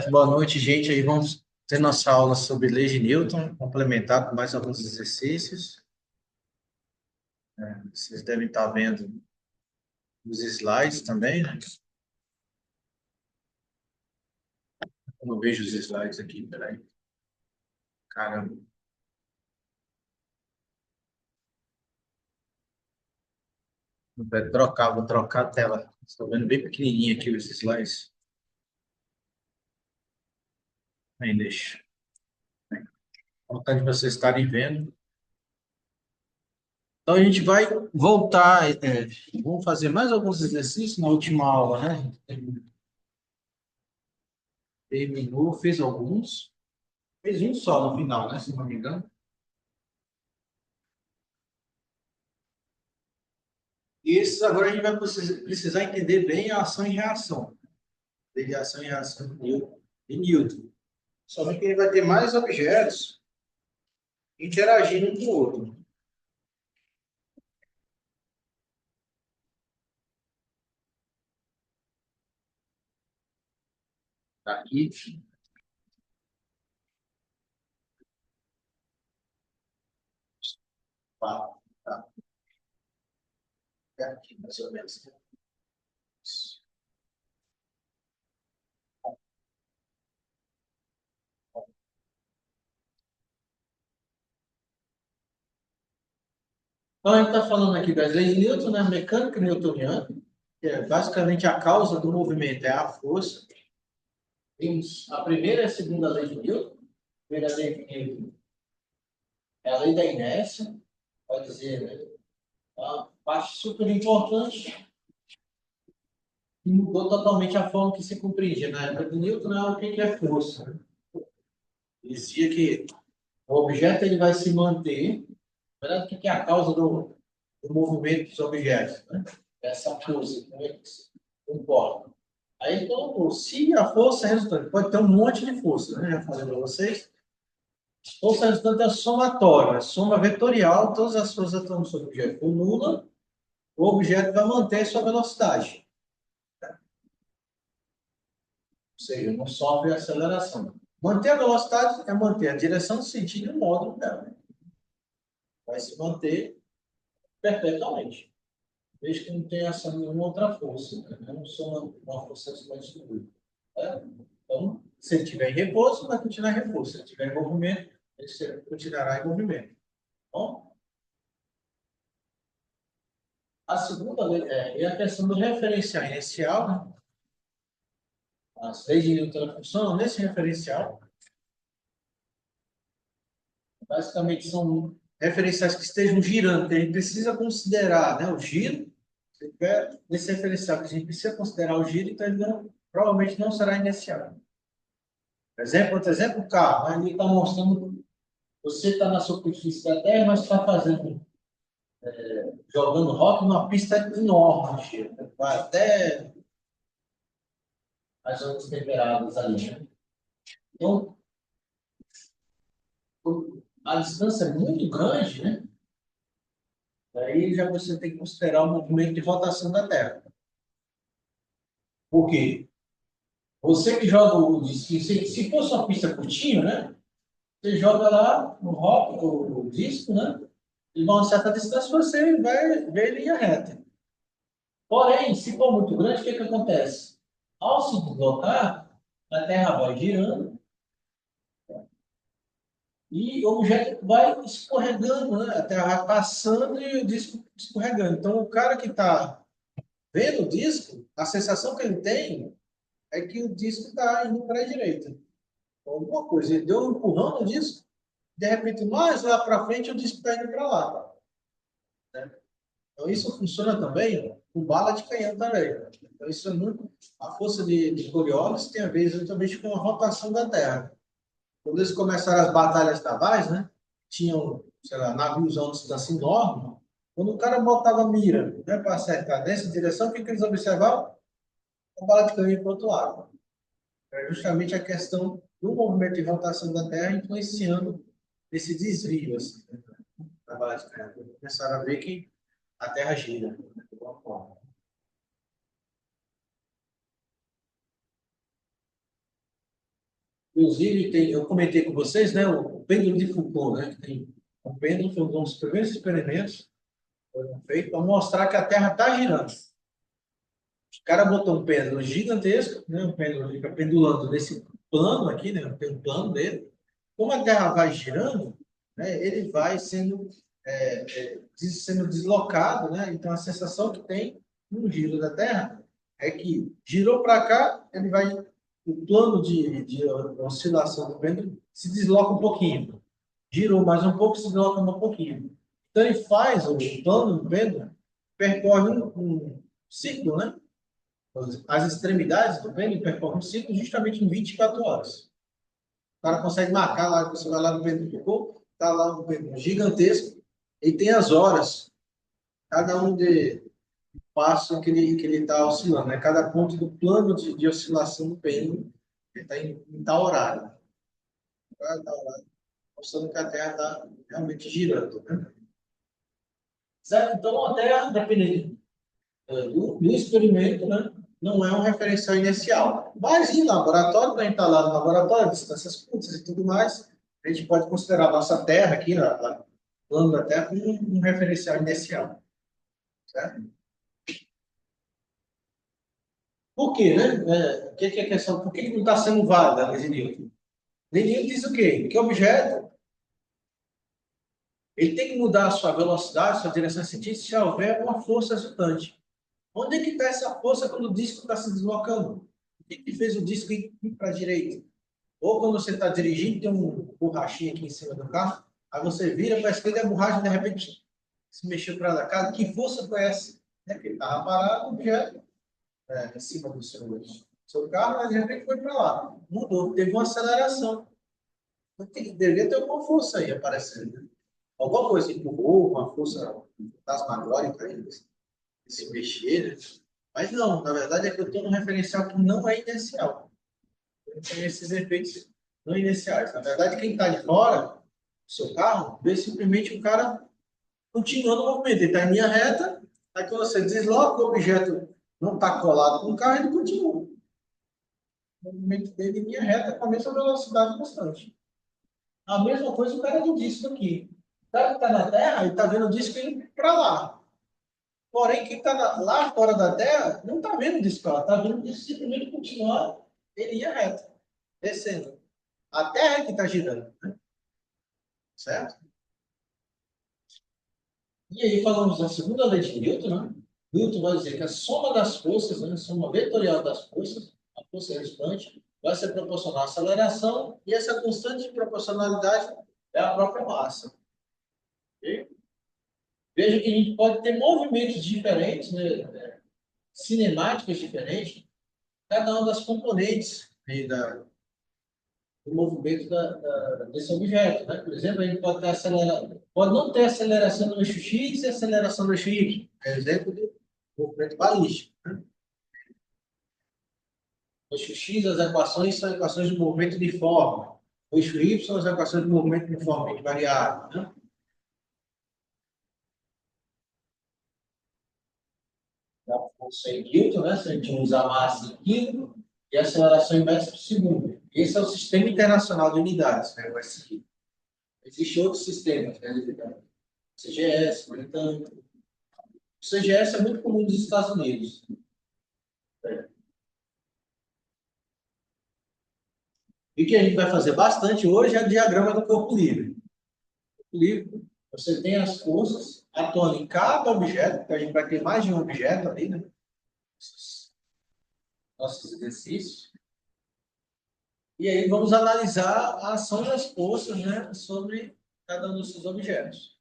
Boa noite, gente. Aí vamos ter nossa aula sobre leis de Newton, complementado com mais alguns exercícios. Vocês devem estar vendo os slides também, né? Eu não vejo os slides aqui, peraí. Caramba, vou trocar a tela. Estou vendo bem pequenininho aqui os slides. Aí, deixa. Importante vocês estarem vendo. Então, a gente vai voltar, vamos fazer mais alguns exercícios na última aula, né? Terminou, fez alguns. Fez um só no final, né? Se não me engano. E esses agora a gente vai precisar entender bem a ação e reação. Lei de ação e reação de Newton. Somente que ele vai ter mais objetos interagindo um com o outro. Tá aqui, tá, tá, aqui mais ou menos. Então, a gente está falando aqui das leis de Newton, né? Mecânica newtoniana, que é basicamente a causa do movimento, é a força. Temos a primeira e a segunda lei de Newton. A primeira lei de Newton é a lei da inércia, pode dizer, né? Uma parte super importante e mudou totalmente a forma que se compreendia. Na época de Newton, né, o que é força, né? Ele dizia que o objeto ele vai se manter. Na verdade, o que é a causa do movimento dos objetos? Né? Essa força, como é que se comporta? Aí, então, se a força é resultante, pode ter um monte de força, né? Já falei para vocês. Força resultante é somatória, a soma vetorial, todas as forças estão sobre o objeto. Com nula, o objeto vai manter sua velocidade. Ou seja, não sofre aceleração. Manter a velocidade é manter a direção, sentido e o módulo dela. Vai se manter perpetuamente, desde que não tenha essa nenhuma outra força, né? Não só uma força acima de tudo. Né? Então, se ele tiver em repouso, vai continuar em repouso. Se ele tiver em movimento, ele continuará em movimento. Bom, a segunda lei é a questão do referencial inicial. Né? As leis de Newton funcionam nesse referencial. Basicamente, são referenciais que estejam girando, que a gente precisa considerar, né, o giro. Se tiver nesse referencial que a gente precisa considerar o giro, então ele provavelmente não será inicial. Outro exemplo, o carro. Né? Ele está mostrando, você está na superfície da Terra, mas está fazendo, jogando rock numa pista enorme, vai até as zonas temperadas ali. Né? Então, a distância é muito grande, né? Aí já você tem que considerar o movimento de rotação da Terra. Por quê? Você que joga o disco, se fosse uma pista curtinha, né? Você joga lá no rock, o disco, né? E uma certa distância você vai ver em linha reta. Porém, se for muito grande, o que acontece? Ao se deslocar, a Terra vai girando e o objeto vai escorregando, né? A Terra vai passando e o disco escorregando. Então, o cara que está vendo o disco, a sensação que ele tem é que o disco está indo para a direita. Alguma coisa, ele deu um empurrão no disco, de repente, mais lá para frente, o disco está indo para lá. Né? Então, isso funciona também com bala de canhão também. Né? Então, isso é muito. A força de Coriolis tem a ver exatamente com a rotação da Terra. Quando eles começaram as batalhas navais, né? Tinham, sei lá, navios a uma distância enorme. Quando o cara botava mira, né, para acertar nessa direção, o que eles observavam? A bala de canhão para o outro lado. É justamente a questão do movimento de rotação da Terra influenciando esse desvio, assim, né, da bala de canhão. Começaram a ver que a Terra gira, né, de alguma forma. Inclusive, eu comentei com vocês, né, o pêndulo de Foucault, né, que tem um pêndulo, foi um dos primeiros experimentos que foram feitos para mostrar que a Terra está girando. O cara botou um pêndulo gigantesco, né, um pêndulo fica pendulando nesse plano aqui, né, tem um plano dele. Como a Terra vai girando, né, ele vai sendo deslocado, né, então a sensação que tem no giro da Terra é que girou para cá, ele vai, o plano de oscilação do pêndulo se desloca um pouquinho. Girou mais um pouco, se desloca um pouquinho. Então ele faz, o plano do pêndulo percorre um ciclo, né? As extremidades do pêndulo percorrem um ciclo justamente em 24 horas. O cara consegue marcar lá, você vai lá no pêndulo Foucault, está lá um pêndulo gigantesco, e tem as horas, cada um de passo que ele está oscilando, né? Cada ponto do plano de oscilação do pêndulo está em tal horário. Tal horário, mostrando que a Terra está realmente girando, né? Certo? Então, a Terra, dependendo do experimento, né, não é um referencial inicial. Mas em laboratório, quando a gente está lá no laboratório, distâncias curtas e tudo mais, a gente pode considerar a nossa Terra aqui, o plano da Terra, como um referencial inicial. Certo? Por quê, né? O que é a questão? Por que não está sendo válida a lei de Newton? Lei de Newton diz o quê? Que o objeto ele tem que mudar a sua velocidade, sua direção científica, se houver uma força resultante. Onde é que está essa força quando o disco está se deslocando? O que fez o disco ir para a direita? Ou quando você está dirigindo, tem um borrachinho aqui em cima do carro, aí você vira para a esquerda e a borracha de repente se mexeu para lá. Cara, que força foi essa? É que ele estava parado, o objeto em cima do seu carro, mas de repente foi para lá. Mudou, teve uma aceleração. Deveria ter alguma força aí aparecendo. Né? Alguma coisa empurrou, uma força fantasmagórica aí, se mexer. Né? Mas não, na verdade é que eu estou num referencial que não é inercial. Tem esses efeitos não inerciais. Na verdade, quem está de fora do seu carro vê simplesmente o cara continuando o movimento. Ele está em linha reta, aí quando você desloca, o objeto não está colado com o carro, ele continua. O movimento dele em linha reta com a mesma velocidade constante. A mesma coisa o cara do disco aqui. O cara que está na Terra, ele está vendo o disco indo para lá. Porém, quem está lá fora da Terra não está vendo o disco para lá, está vendo o disco simplesmente continuar em linha reta, descendo. A Terra é que está girando, né? Certo? E aí falamos da segunda lei de Newton, né? Newton vai dizer que a soma das forças, né, a soma vetorial das forças, a força resultante, vai ser proporcional à aceleração, e essa constante de proporcionalidade é a própria massa. Okay? Veja que a gente pode ter movimentos diferentes, né, cinemáticas diferentes, cada uma das componentes aí do movimento desse objeto. Né? Por exemplo, a gente pode não ter aceleração no eixo X e aceleração no eixo Y. É exemplo do movimento balístico. Né? No eixo X, as equações são equações de movimento uniforme. No eixo Y, são as equações de movimento uniformemente variável. Né? Da força em Newton, né? Se a gente usa a massa em quilo e a aceleração em metros por segundo. Esse é o Sistema Internacional de Unidades, né? O SI. Existem outros sistemas, né? CGS, britânico. O CGS é muito comum nos Estados Unidos. E o que a gente vai fazer bastante hoje é o diagrama do corpo livre. Corpo livre, você tem as forças atuando em cada objeto, porque a gente vai ter mais de um objeto ali, né? Nossos exercícios. E aí vamos analisar a ação das forças, né, sobre cada um desses objetos.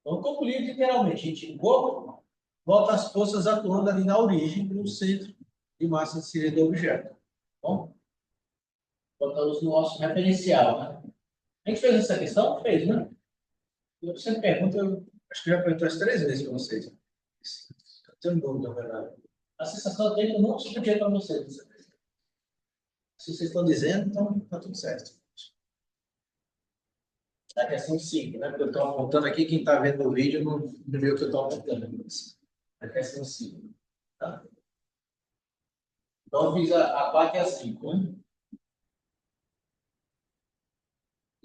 Então, o corpo livre, literalmente, a gente volta as forças atuando ali na origem, no centro de massa de seria do objeto. Bom, botamos no nosso referencial, né? A gente fez essa questão? Fez, né? Eu sempre pergunto, eu acho que já perguntou as 3 vezes para vocês. Eu tenho dúvida, na verdade. A sensação tem que eu não expliquei para vocês. Se vocês estão dizendo, então está tudo certo. É a questão 5, né? Porque eu estou apontando aqui, quem está vendo o vídeo não viu o que eu estou apontando. É a questão 5. Tá? Então, eu fiz a parte é a 5, né?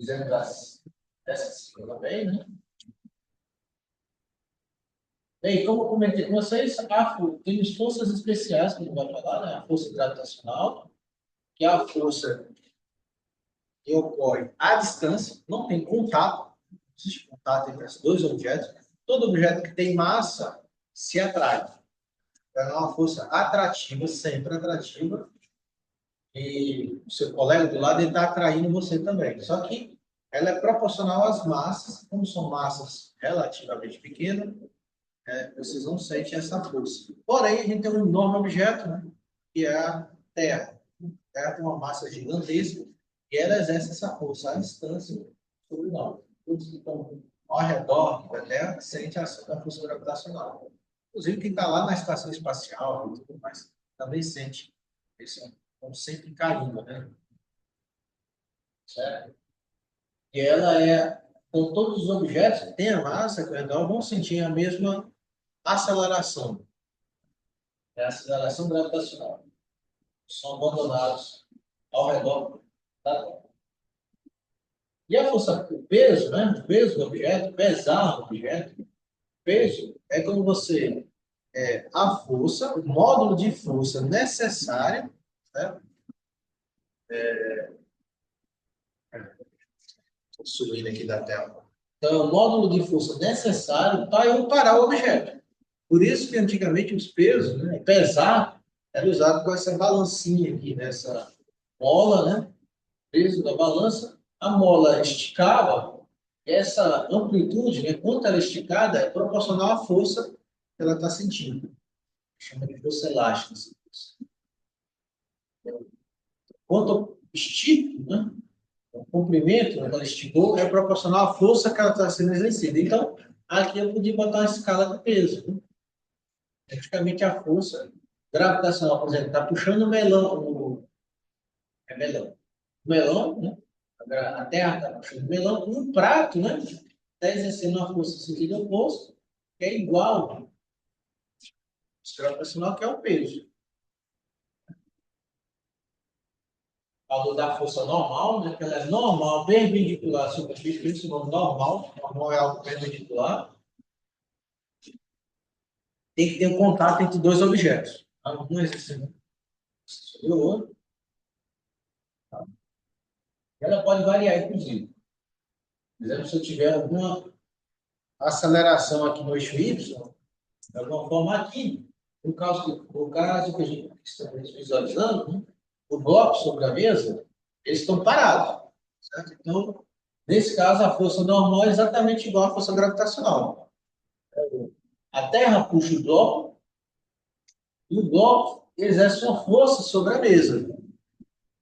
Fizemos essa também, né? Bem, como eu comentei com vocês, temos forças especiais, que a gente vai falar, né? A força gravitacional, que é a força que ocorre à distância, não tem contato, não existe contato entre os dois objetos. Todo objeto que tem massa se atrai. Então, é uma força atrativa, sempre atrativa, e o seu colega do lado está atraindo você também. Só que ela é proporcional às massas, como são massas relativamente pequenas, vocês não sentem essa força. Porém, a gente tem um enorme objeto, né, que é a Terra. A Terra tem uma massa gigantesca e ela exerce essa força à distância sobre nós. Todos que estão ao redor da Terra sentem a ação da força gravitacional. Inclusive, quem está lá na estação espacial e tudo mais também sente. Eles estão sempre caindo, né? Certo? E ela é, com todos os objetos que têm a massa ao redor, vão sentir a mesma aceleração. É a aceleração gravitacional. São abandonados ao redor da Terra. E a força, o peso, né? O peso do objeto, pesar o objeto, peso é quando você a força, o módulo de força necessário, né? Subindo aqui da tela. Então, é o módulo de força necessário para eu parar o objeto. Por isso que antigamente os pesos, né, pesar, era usado com essa balancinha aqui, nessa mola, né? Peso da balança, a mola esticava, essa amplitude, né, quanto ela é esticada, é proporcional à força que ela está sentindo. Chama de força elástica. Quanto eu estico, né, o comprimento, né, que ela esticou, é proporcional à força que ela está sendo exercida. Então, aqui eu podia botar uma escala de peso. Né? Praticamente a força gravitacional, por exemplo, está puxando o melão, melão. O melão, né? A Terra está puxando o melão, um prato, né? Está exercendo uma força em sentido oposto, que é igual ao gravitacional, que é o peso. Falou da força normal, né? Que ela é normal, perpendicular à superfície, por isso o nome normal. Normal é algo perpendicular. Tem que ter um contato entre dois objetos. Um exercendo sobre o outro. Ela pode variar, inclusive. Por exemplo, se eu tiver alguma aceleração aqui no eixo Y, de alguma forma aqui, no caso que a gente está visualizando, né, o bloco sobre a mesa, eles estão parados. Certo? Então, nesse caso, a força normal é exatamente igual à força gravitacional. A Terra puxa o bloco e o bloco exerce uma força sobre a mesa.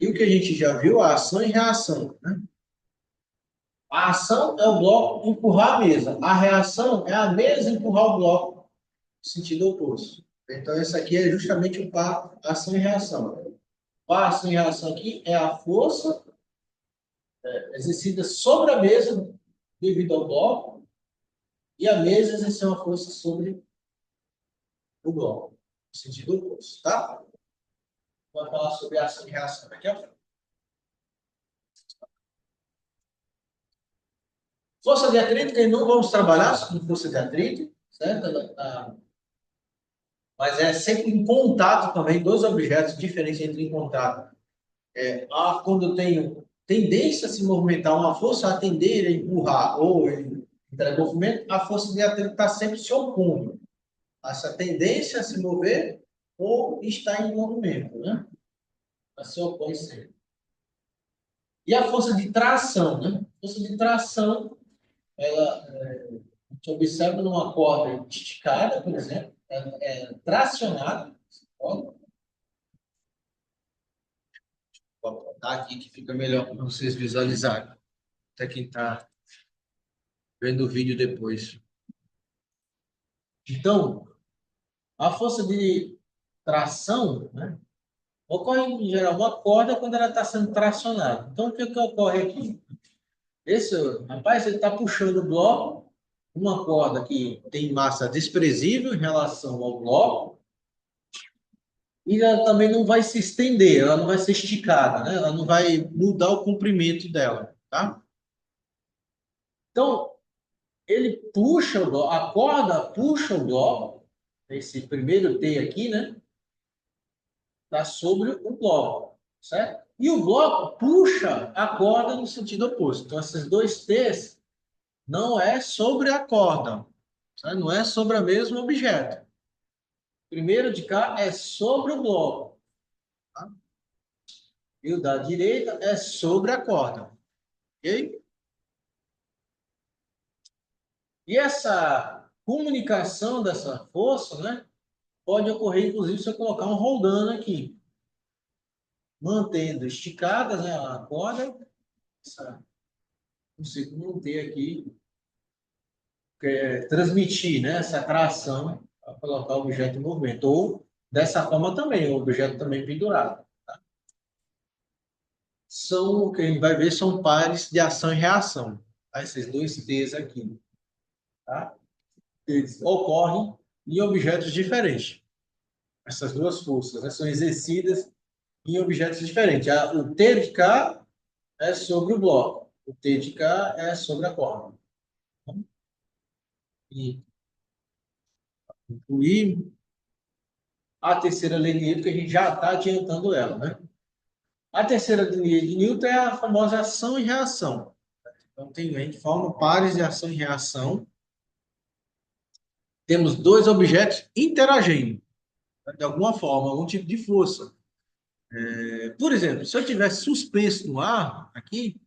E o que a gente já viu, a ação e reação. Né? A ação é o bloco empurrar a mesa. A reação é a mesa empurrar o bloco no sentido oposto. Então, esse aqui é justamente o par ação e reação. Par ação e reação aqui é a força exercida sobre a mesa devido ao bloco e a mesa exercer uma força sobre o bloco, no sentido oposto, tá? Vamos falar sobre ação e reação daqui a pouco. Força de atrito, que não vamos trabalhar com força de atrito, certo? Mas é sempre em contato também, dois objetos diferentes entre em contato. Quando eu tenho tendência a se movimentar, uma força a tender a empurrar ou entrar em movimento, a força de atrito está sempre se opondo. Essa tendência a se mover ou está em movimento, né? Ela se opõe sempre. E a força de tração, né? A força de tração, a gente observa numa corda esticada, por exemplo, tracionada. Vou botar aqui que fica melhor para vocês visualizarem. Até quem está vendo o vídeo depois. Então, a força de tração, né, ocorre em geral uma corda quando ela está sendo tracionada. Então, o que ocorre aqui? Esse rapaz ele está puxando o bloco, uma corda que tem massa desprezível em relação ao bloco, e ela também não vai se estender, ela não vai ser esticada, né? Ela não vai mudar o comprimento dela, tá? Então, ele puxa o bloco, a corda puxa o bloco, esse primeiro T aqui, né? Está sobre o bloco, certo? E o bloco puxa a corda no sentido oposto. Então, esses dois T's não é sobre a corda, certo? Não é sobre o mesmo objeto. O primeiro de cá é sobre o bloco, tá? E o da direita é sobre a corda, ok? E essa comunicação dessa força, né, pode ocorrer, inclusive, se eu colocar um roldano aqui, mantendo esticadas, né, a corda, consigo manter aqui, transmitir, né, essa tração para colocar o objeto em movimento. Ou, dessa forma também, o objeto também pendurado. Tá? São, o que a gente vai ver, são pares de ação e reação. Tá? Esses dois T's aqui. Tá? Eles ocorrem em objetos diferentes. Essas duas forças, né, são exercidas em objetos diferentes. O T de cá é sobre o bloco. O T de cá é sobre a corda. E incluir a terceira lei de Newton, que a gente já está adiantando ela, né? A terceira lei de Newton é a famosa ação e reação. Então, a gente forma pares de ação e reação. Temos dois objetos interagindo, né, de alguma forma, algum tipo de força. Por exemplo, se eu tivesse suspenso no ar, aqui,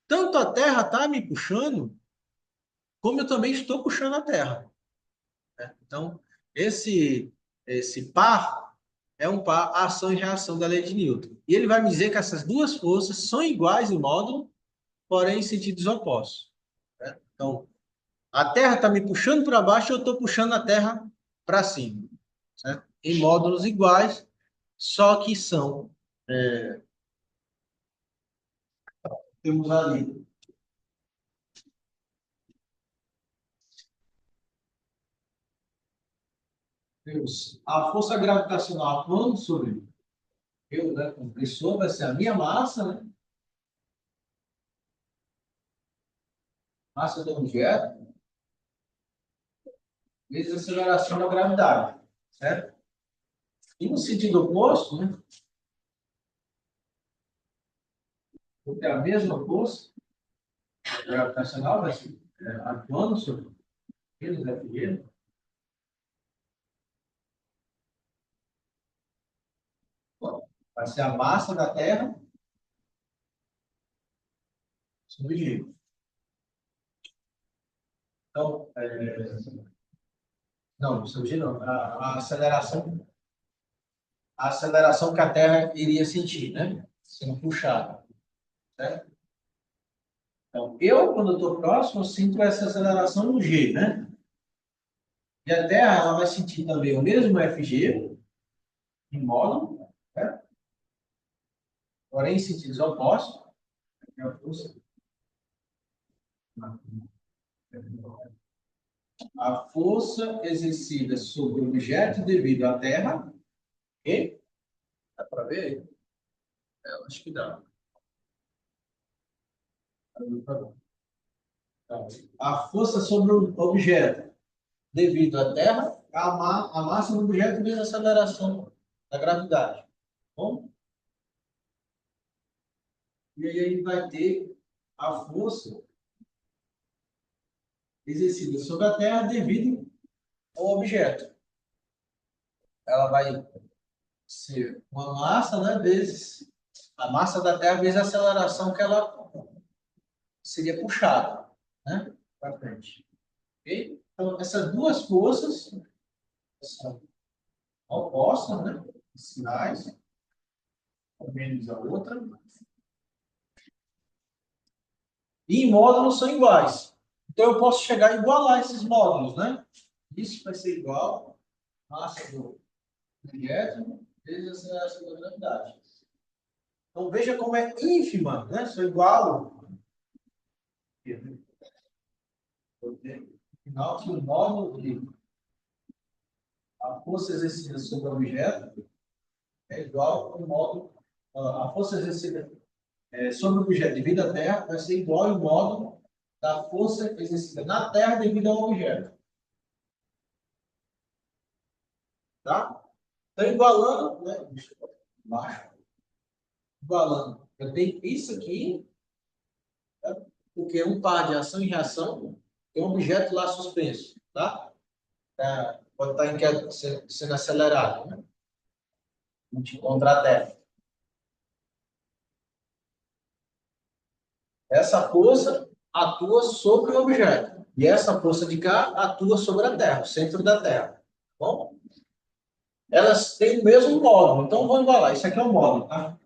tanto a Terra está me puxando, como eu também estou puxando a Terra. Né? Então, esse, esse par é um par ação e reação da lei de Newton. E ele vai me dizer que essas duas forças são iguais em módulo, porém em sentidos opostos. Né? Então, a Terra está me puxando para baixo e eu estou puxando a Terra para cima. Certo? Em módulos iguais, só que são. Temos ali. Temos a força gravitacional atuando sobre eu, né, como pessoa, vai ser a minha massa, né? Massa do objeto, vezes a aceleração da gravidade, certo? E no sentido oposto, né? Porque a mesma força gravitacional vai ser atuando sobre eles, FG, vai ser a massa da Terra sobre gelo. Então, não, sobre gelo não. A aceleração que a Terra iria sentir, né? Sendo puxada, certo? Então, eu, quando eu estou próximo, eu sinto essa aceleração no G, né? E a Terra, ela vai sentir também o mesmo FG, em módulo, né? Porém, em sentidos opostos. A força exercida sobre o objeto devido à Terra, ok? Dá para ver aí? Eu acho que dá. A força sobre o objeto devido à Terra, a massa do objeto vezes a aceleração da gravidade. Bom? E aí a gente vai ter a força exercida sobre a Terra devido ao objeto. Ela vai ser uma massa, né, vezes a massa da Terra vezes a aceleração que ela seria puxada, né, para frente. Ok? Então, essas duas forças são opostas, né, sinais, uma menos a outra, e em módulos são iguais. Então, eu posso chegar a igualar esses módulos, né? Isso vai ser igual à massa do objeto vezes a aceleração da gravidade. Então, veja como é ínfima, né? Se eu igualo, no final, que o módulo de a força exercida sobre o objeto é igual ao módulo, a força exercida sobre o objeto devido à Terra vai ser igual ao módulo da força exercida na Terra devido ao objeto. Tá? Então, igualando, né? Baixo. Igualando. Eu tenho isso aqui, tá? Porque é um par de ação e reação tem um objeto lá suspenso. Tá? Pode estar em queda, sendo acelerado. Né? Contra a Terra. Essa força atua sobre o objeto. E essa força de cá atua sobre a Terra, o centro da Terra. Tá bom? Elas têm o mesmo módulo. Então, vamos lá. Isso aqui é um módulo. Tá?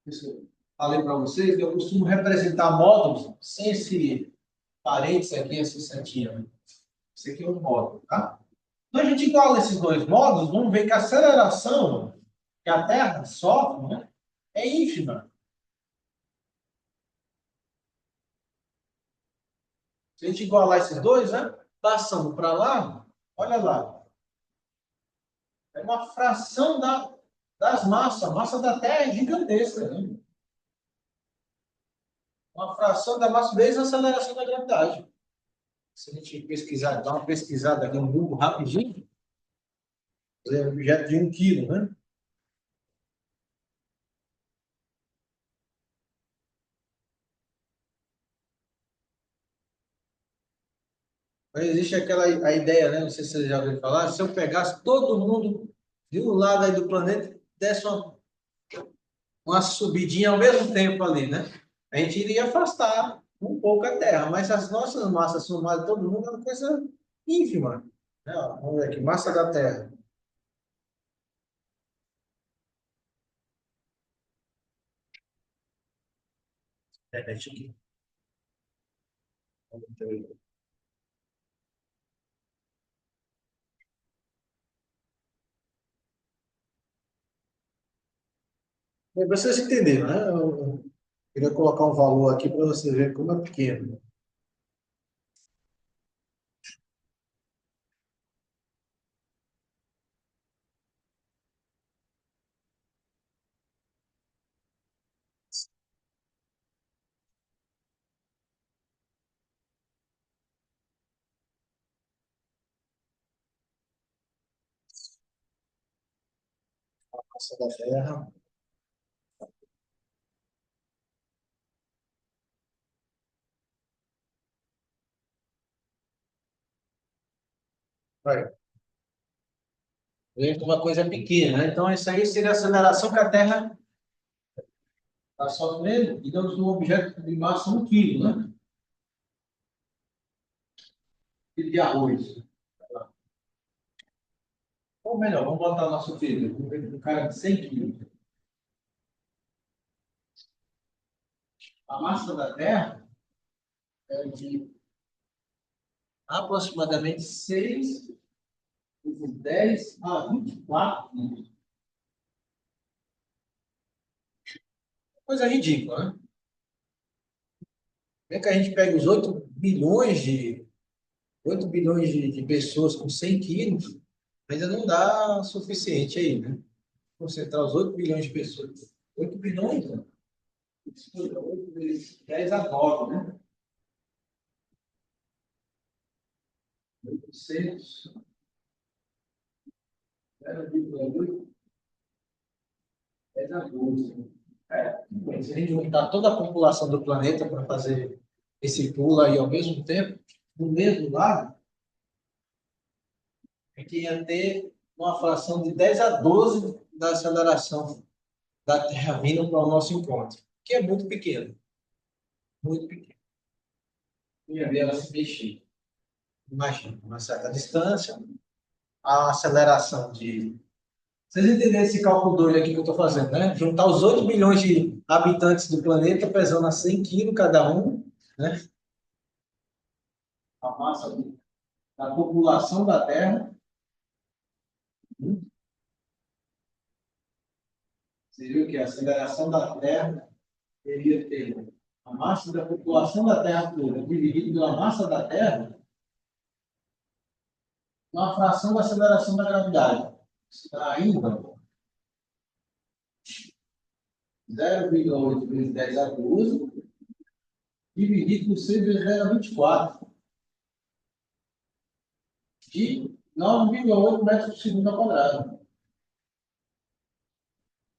Isso eu falei para vocês que eu costumo representar módulos sem esse parênteses aqui, esse centímetro. Isso aqui é um módulo. Tá? Então, a gente iguala esses dois módulos, vamos ver que a aceleração que a Terra sofre, né, é ínfima. Se a gente igualar esses dois, né? Passando para lá, olha lá. É uma fração das massas. A massa da Terra é gigantesca. Né? Uma fração da massa vezes a aceleração da gravidade. Se a gente pesquisar, dar uma pesquisada aqui no Google rapidinho, é um objeto de 1 quilo, né? Mas existe aquela a ideia, né? Não sei se você já ouviu falar, se eu pegasse todo mundo de um lado aí do planeta, desse uma subidinha ao mesmo tempo ali, né? A gente iria afastar um pouco a Terra, mas as nossas massas somadas, todo mundo, é uma coisa ínfima. Né? Ó, vamos ver aqui, massa da Terra. Repete aqui. Para vocês entenderem, né? Eu queria colocar um valor aqui para vocês verem como é pequeno. A massa da Terra. Vai. Veja que uma coisa pequena, né? Então, isso aí seria a aceleração que a Terra está sofrendo e damos um objeto de massa 1 quilo, né? Quilo de arroz. Ou melhor, vamos botar o nosso filho, um cara de 100 quilos. A massa da Terra é de aproximadamente 6 vezes 10 a 24 quilos. Coisa ridícula, né? Como é que a gente pega os 8 bilhões de pessoas com 100 quilos, ainda não dá suficiente aí, né? Concentrar os 8 bilhões de pessoas. 8 bilhões, né? 8 vezes 10 a 9, né? 800, 0,8, 10 a 12. Se a gente juntar toda a população do planeta para fazer esse pulo aí ao mesmo tempo, no mesmo lado, a gente ia ter uma fração de 10 a 12 da aceleração da Terra vindo para o nosso encontro, que é muito pequeno, muito pequeno. Ia ver ela se mexer. Imagina, uma certa distância, a aceleração de. Vocês entenderam esse cálculo doido aqui que eu estou fazendo, né? Juntar os 8 bilhões de habitantes do planeta pesando a 100 quilos cada um, né? A massa da população da Terra. Você viu que a aceleração da Terra teria ter a massa da população da Terra toda dividido pela massa da Terra, uma fração da aceleração da gravidade. Está ainda 0,8 vezes 10 a 12 dividido por 6 vezes 10 dá 24. De 9,8 metros por segundo ao quadrado.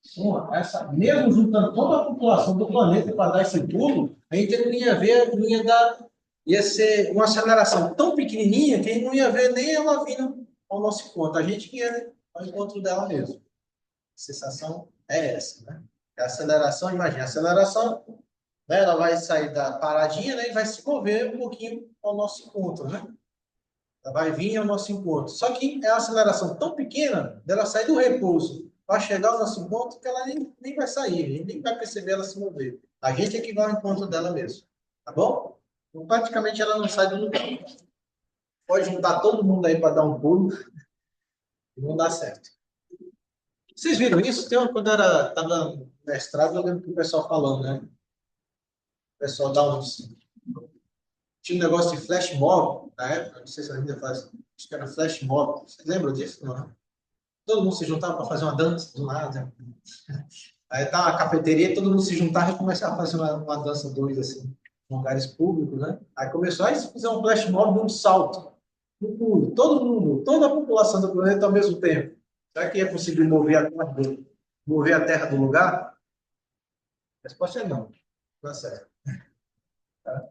Então, mesmo juntando toda a população do planeta para dar esse pulo, a gente não ia ver, não ia dar, ia ser uma aceleração tão pequenininha que a gente não ia ver nem ela vindo ao nosso encontro. A gente que ia ao encontro dela mesmo. A sensação é essa, né? A aceleração, imagina, a aceleração, né, ela vai sair da paradinha, né, e vai se mover um pouquinho ao nosso encontro, né? Ela vai vir ao nosso encontro. Só que é uma aceleração tão pequena dela sair do repouso para chegar ao nosso encontro que ela nem vai sair, a gente nem vai perceber ela se mover. A gente é que vai ao encontro dela mesmo. Tá bom? Então, praticamente ela não sai do lugar. Pode juntar todo mundo aí para dar um pulo e não dá certo. Vocês viram isso? Quando estava no mestrado, eu lembro que o pessoal falando, né? O pessoal dá uns. Tinha um negócio de flash mob na época, não sei se ainda faz. Acho que era flash mob. Vocês lembram disso? Não? Todo mundo se juntava para fazer uma dança do nada. Aí tá uma cafeteria, todo mundo se juntava e começava a fazer uma dança doida, assim, em lugares públicos, né? Aí começou a fazer um flash mob de um salto. Um pulo. Todo mundo, toda a população do planeta ao mesmo tempo. Será que ia conseguir mover a Terra do lugar? A resposta é não. Não é certo. Tá?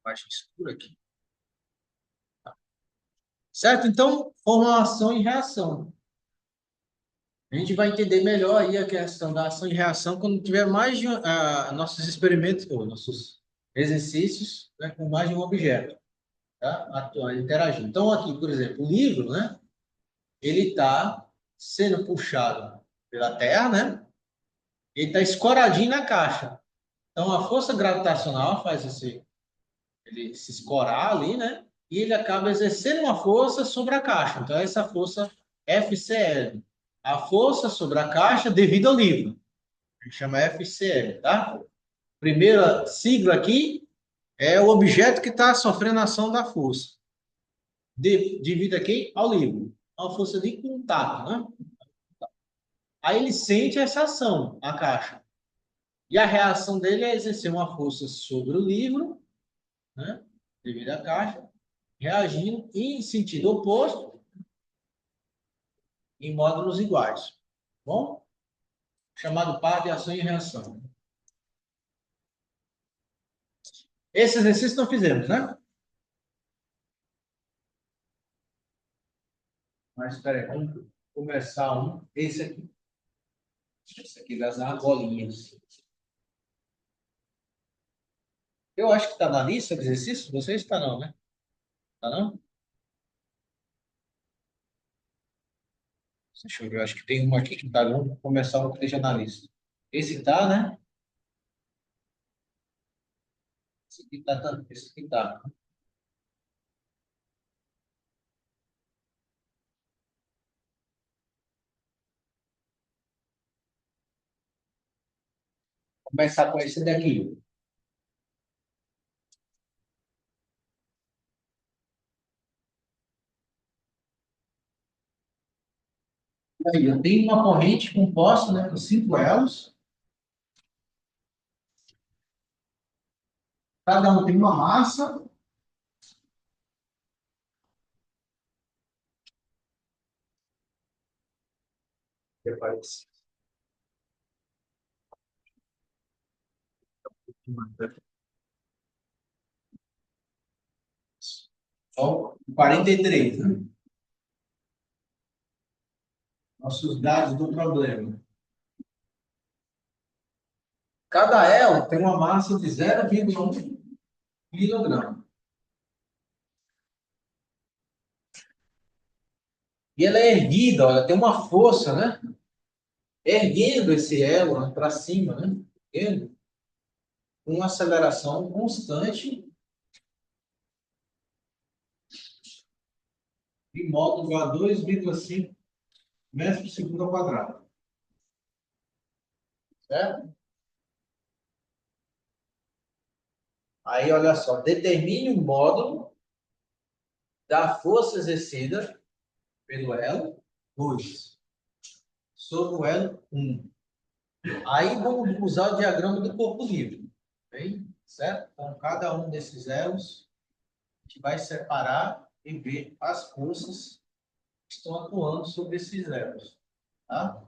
Baixa escura aqui. Certo? Então, formulação e reação. A gente vai entender melhor aí a questão da ação e reação quando tiver mais de nossos experimentos, ou nossos exercícios, né, com mais de um objeto, tá? Interagindo. Então, aqui, por exemplo, o livro, né, ele está sendo puxado pela Terra, né? Ele está escoradinho na caixa. Então, a força gravitacional faz ele se escorar ali, né? E ele acaba exercendo uma força sobre a caixa. Então, essa força FCL. A força sobre a caixa devido ao livro. A gente chama FCL, tá? Primeira sigla aqui é o objeto que está sofrendo a ação da força. Devido aqui ao livro. É uma força de contato, né? Aí ele sente essa ação, a caixa. E a reação dele é exercer uma força sobre o livro, né? Devido à caixa, reagindo em sentido oposto, em módulos iguais. Bom? Chamado par de ação e reação. Esse exercício não fizemos, né? Mas espera aí, vamos começar esse aqui. Esse aqui das argolinhas. Eu acho que está na lista de exercícios. Você está não, né? Está não? Deixa eu ver. Eu acho que tem uma aqui que está. Vamos começar o que esteja na lista. Esse está, né? Esse aqui está. Esse aqui está. Começar com esse daqui. Aí, eu tenho uma corrente composta, né, por 5 elos. Cada um tem uma massa. Que aparece. Só 43, né? Nossos dados do problema. Cada elo tem uma massa de 0,1 quilograma. E ela é erguida, olha, tem uma força, né? Erguendo esse elo, né, para cima, né? Erguendo, com uma aceleração constante de modo igual a 2,5 metros por segundo ao quadrado. Certo? Aí, olha só, determine o módulo da força exercida pelo elo 2 sobre o elo 1. Aí vamos usar o diagrama do corpo livre, bem? Certo? Então, cada um desses elos, a gente vai separar e ver as forças que estão atuando sobre esses elos. Tá?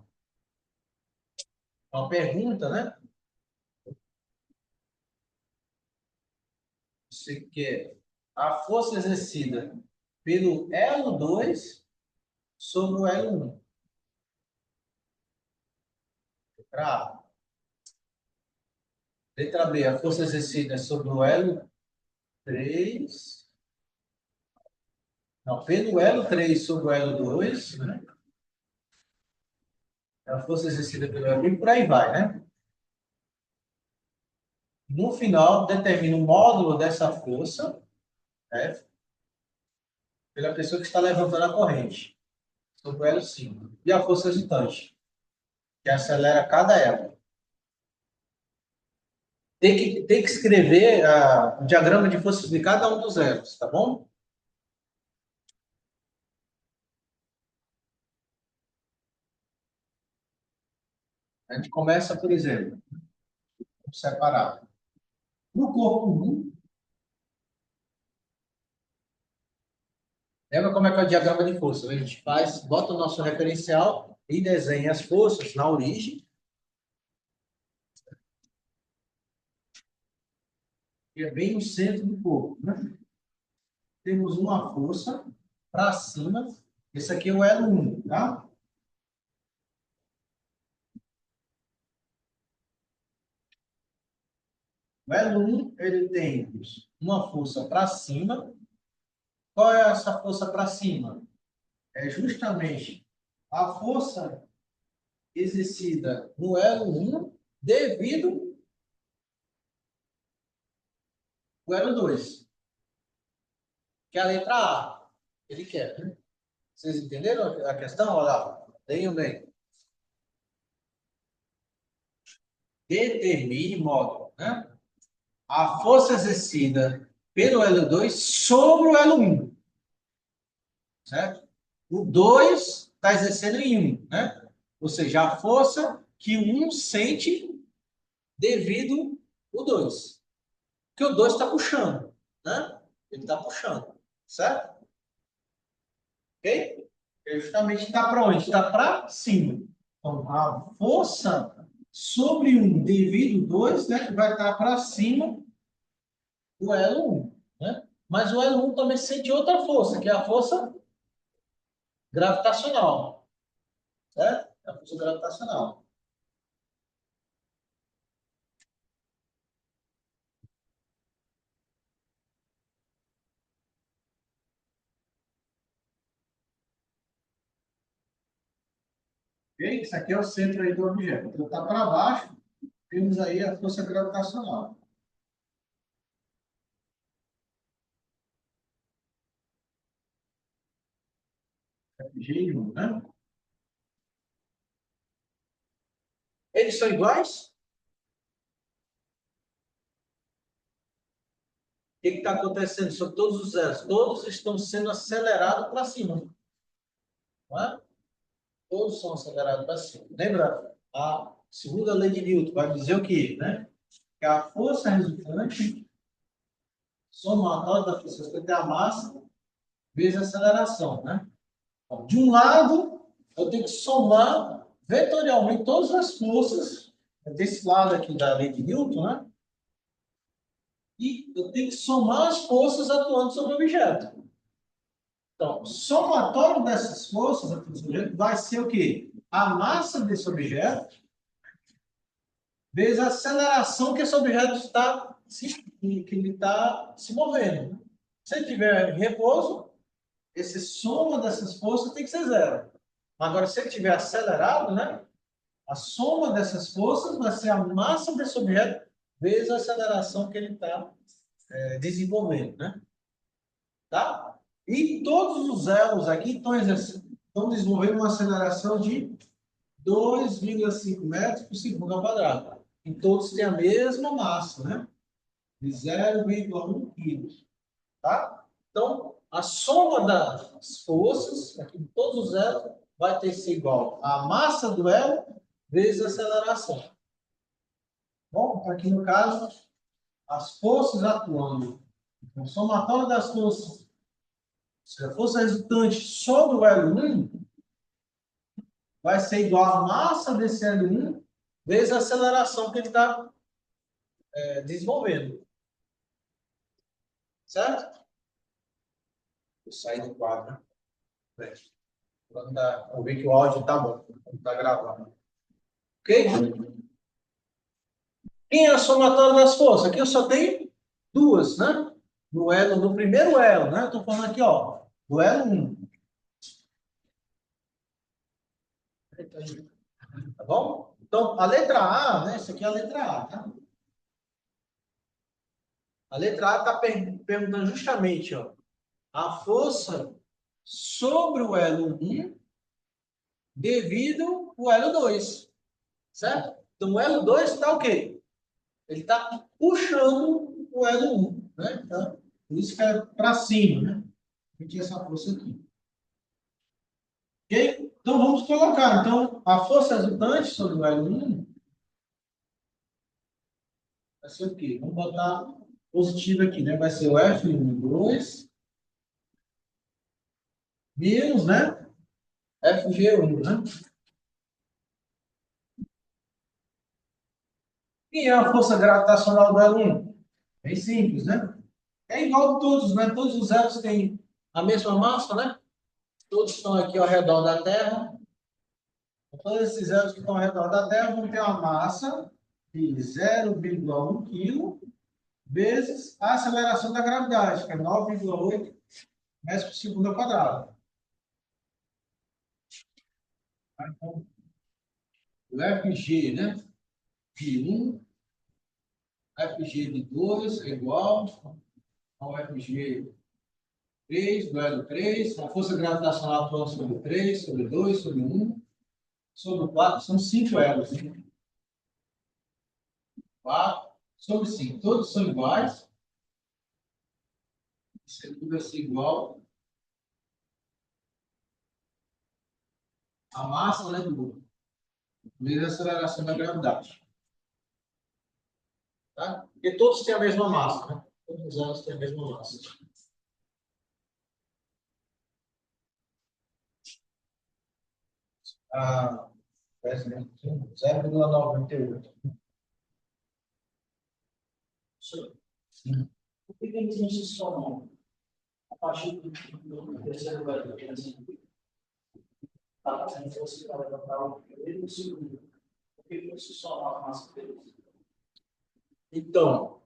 Uma pergunta, né? Você quer a força exercida pelo elo 2 sobre o elo 1. Letra A. Letra B, a força exercida sobre o elo 3. Não, pelo elo 3 sobre o elo 2, né? A força exercida pelo elo 1, por aí vai, né? No final, determina o módulo dessa força, F, pela pessoa que está levantando a corrente, sobre o elo 5. E a força resultante, que acelera cada elo. Tem que escrever o diagrama de forças de cada um dos elos, tá bom? A gente começa, por exemplo, separar. No corpo 1, lembra como é que é o diagrama de força? A gente faz, bota o nosso referencial e desenha as forças na origem, que é bem no centro do corpo, né? Temos uma força para cima. Esse aqui é o elo 1, tá? O elo 1, ele tem uma força para cima. Qual é essa força para cima? É justamente a força exercida no elo 1 devido ao elo 2, que é a letra A. Ele quer, né? Vocês entenderam a questão? Olha lá, tenham bem. Determine módulo, né? A força exercida pelo L2 sobre o L1, certo? O 2 está exercendo em 1, né? Ou seja, a força que o 1 sente devido ao 2. Porque o 2 está puxando, né? Ele está puxando, certo? Ok? Ele justamente está para onde? Está para cima. Então, a força sobre 1 devido ao 2, né? Que vai estar para cima do Elo 1, né? Mas o Elo 1 também sente outra força, que é a força gravitacional, certo? É a força gravitacional. Ok? Isso aqui é o centro aí do objeto. Então, está para baixo, temos aí a força gravitacional. G1, né? Eles são iguais? O que está acontecendo sobre todos os zeros? Todos estão sendo acelerados para cima. Não é? Todos são acelerados para cima. Lembra? A segunda lei de Newton vai dizer o quê? Né? Que a força resultante somatória da força resultante é a massa vezes a aceleração. Né? Então, de um lado, eu tenho que somar vetorialmente todas as forças desse lado aqui da lei de Newton, né? E eu tenho que somar as forças atuando sobre o objeto. Então, o somatório dessas forças atuando sobre o objeto vai ser o quê? A massa desse objeto vezes a aceleração que esse objeto está se movendo. Se ele tiver repouso, esse soma dessas forças tem que ser zero. Agora, se ele tiver acelerado, né? A soma dessas forças vai ser a massa desse objeto vezes a aceleração que ele está desenvolvendo, né? Tá? E todos os elos aqui estão desenvolvendo uma aceleração de 2,5 metros por segundo ao quadrado. E todos têm a mesma massa, né? de 0,1 kg. Tá? Então, a soma das forças, aqui de todos os elos, vai ter que ser igual à massa do elo vezes a aceleração. Bom, aqui no caso, as forças atuando. Então, somatório das forças, se a força resultante sobre o L1 vai ser igual à massa desse L1 vezes a aceleração que ele está desenvolvendo. Certo? Vou sair do quadro. Né? Vou ver que o áudio está bom. Está gravando. Ok? Quem é a somatória das forças? Aqui eu só tenho duas, né? No primeiro elo, né? Estou falando aqui, ó, do elo 1. Tá bom? Então, a letra A, né? Isso aqui é a letra A, tá? A letra A está perguntando justamente, ó, a força sobre o elo 1 devido ao elo 2, certo? Então, o elo 2 está o quê? Ele está puxando o elo 1, né? Então, por isso que é para cima, né? A gente tem essa força aqui. Ok? Então, vamos colocar. Então, a força resultante sobre o L1 vai ser o quê? Vamos botar positivo aqui, né? Vai ser o F12 menos, né? FG1, né? E é a força gravitacional do L1? Bem simples, né? É igual a todos, né? Todos os elos têm a mesma massa, né? Todos estão aqui ao redor da Terra. Todos esses elos que estão ao redor da Terra vão ter uma massa de 0,1 kg vezes a aceleração da gravidade, que é 9,8 metros por segundo ao quadrado. Então, o FG, né? De 1, FG de 2 é igual ao FG 3, do elo 3, a força gravitacional atual sobre 3, sobre 2, sobre 1, sobre 4, são 5 elos. Né? 4 sobre 5, todos são iguais. Isso tudo vai ser igual à massa, né, do vezes a aceleração da gravidade. Tá? Porque todos têm a mesma massa, né? Todos os elos têm a mesma massa. Ah, 0,98. Sim. Por que eles não se somam a partir do terceiro valor? Por exemplo, está fazendo força para levantar o primeiro e o segundo. Por que não se somam a massa deles? Então,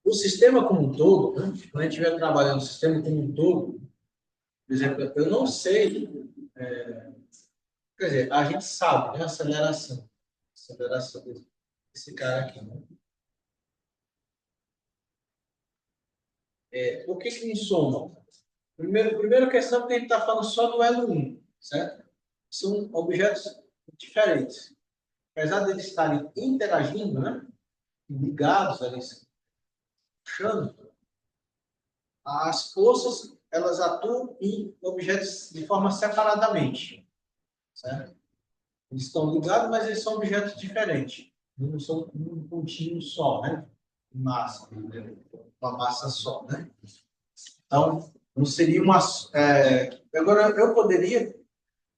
o sistema como um todo, né? Quando a gente estiver trabalhando o sistema como um todo, por exemplo, eu não sei, quer dizer, a gente sabe, né? Aceleração desse cara aqui, né? Por que não soma? Primeira questão que a gente está falando só do elo 1, certo? São objetos diferentes. Apesar de eles estarem interagindo, né? Ligados ali, puxando, as forças elas atuam em objetos de forma separadamente, certo? Eles estão ligados, mas eles são objetos diferentes. Não são um pontinho só, né? Massa, né? Uma massa só, né? Então, não seria uma. Agora, eu poderia.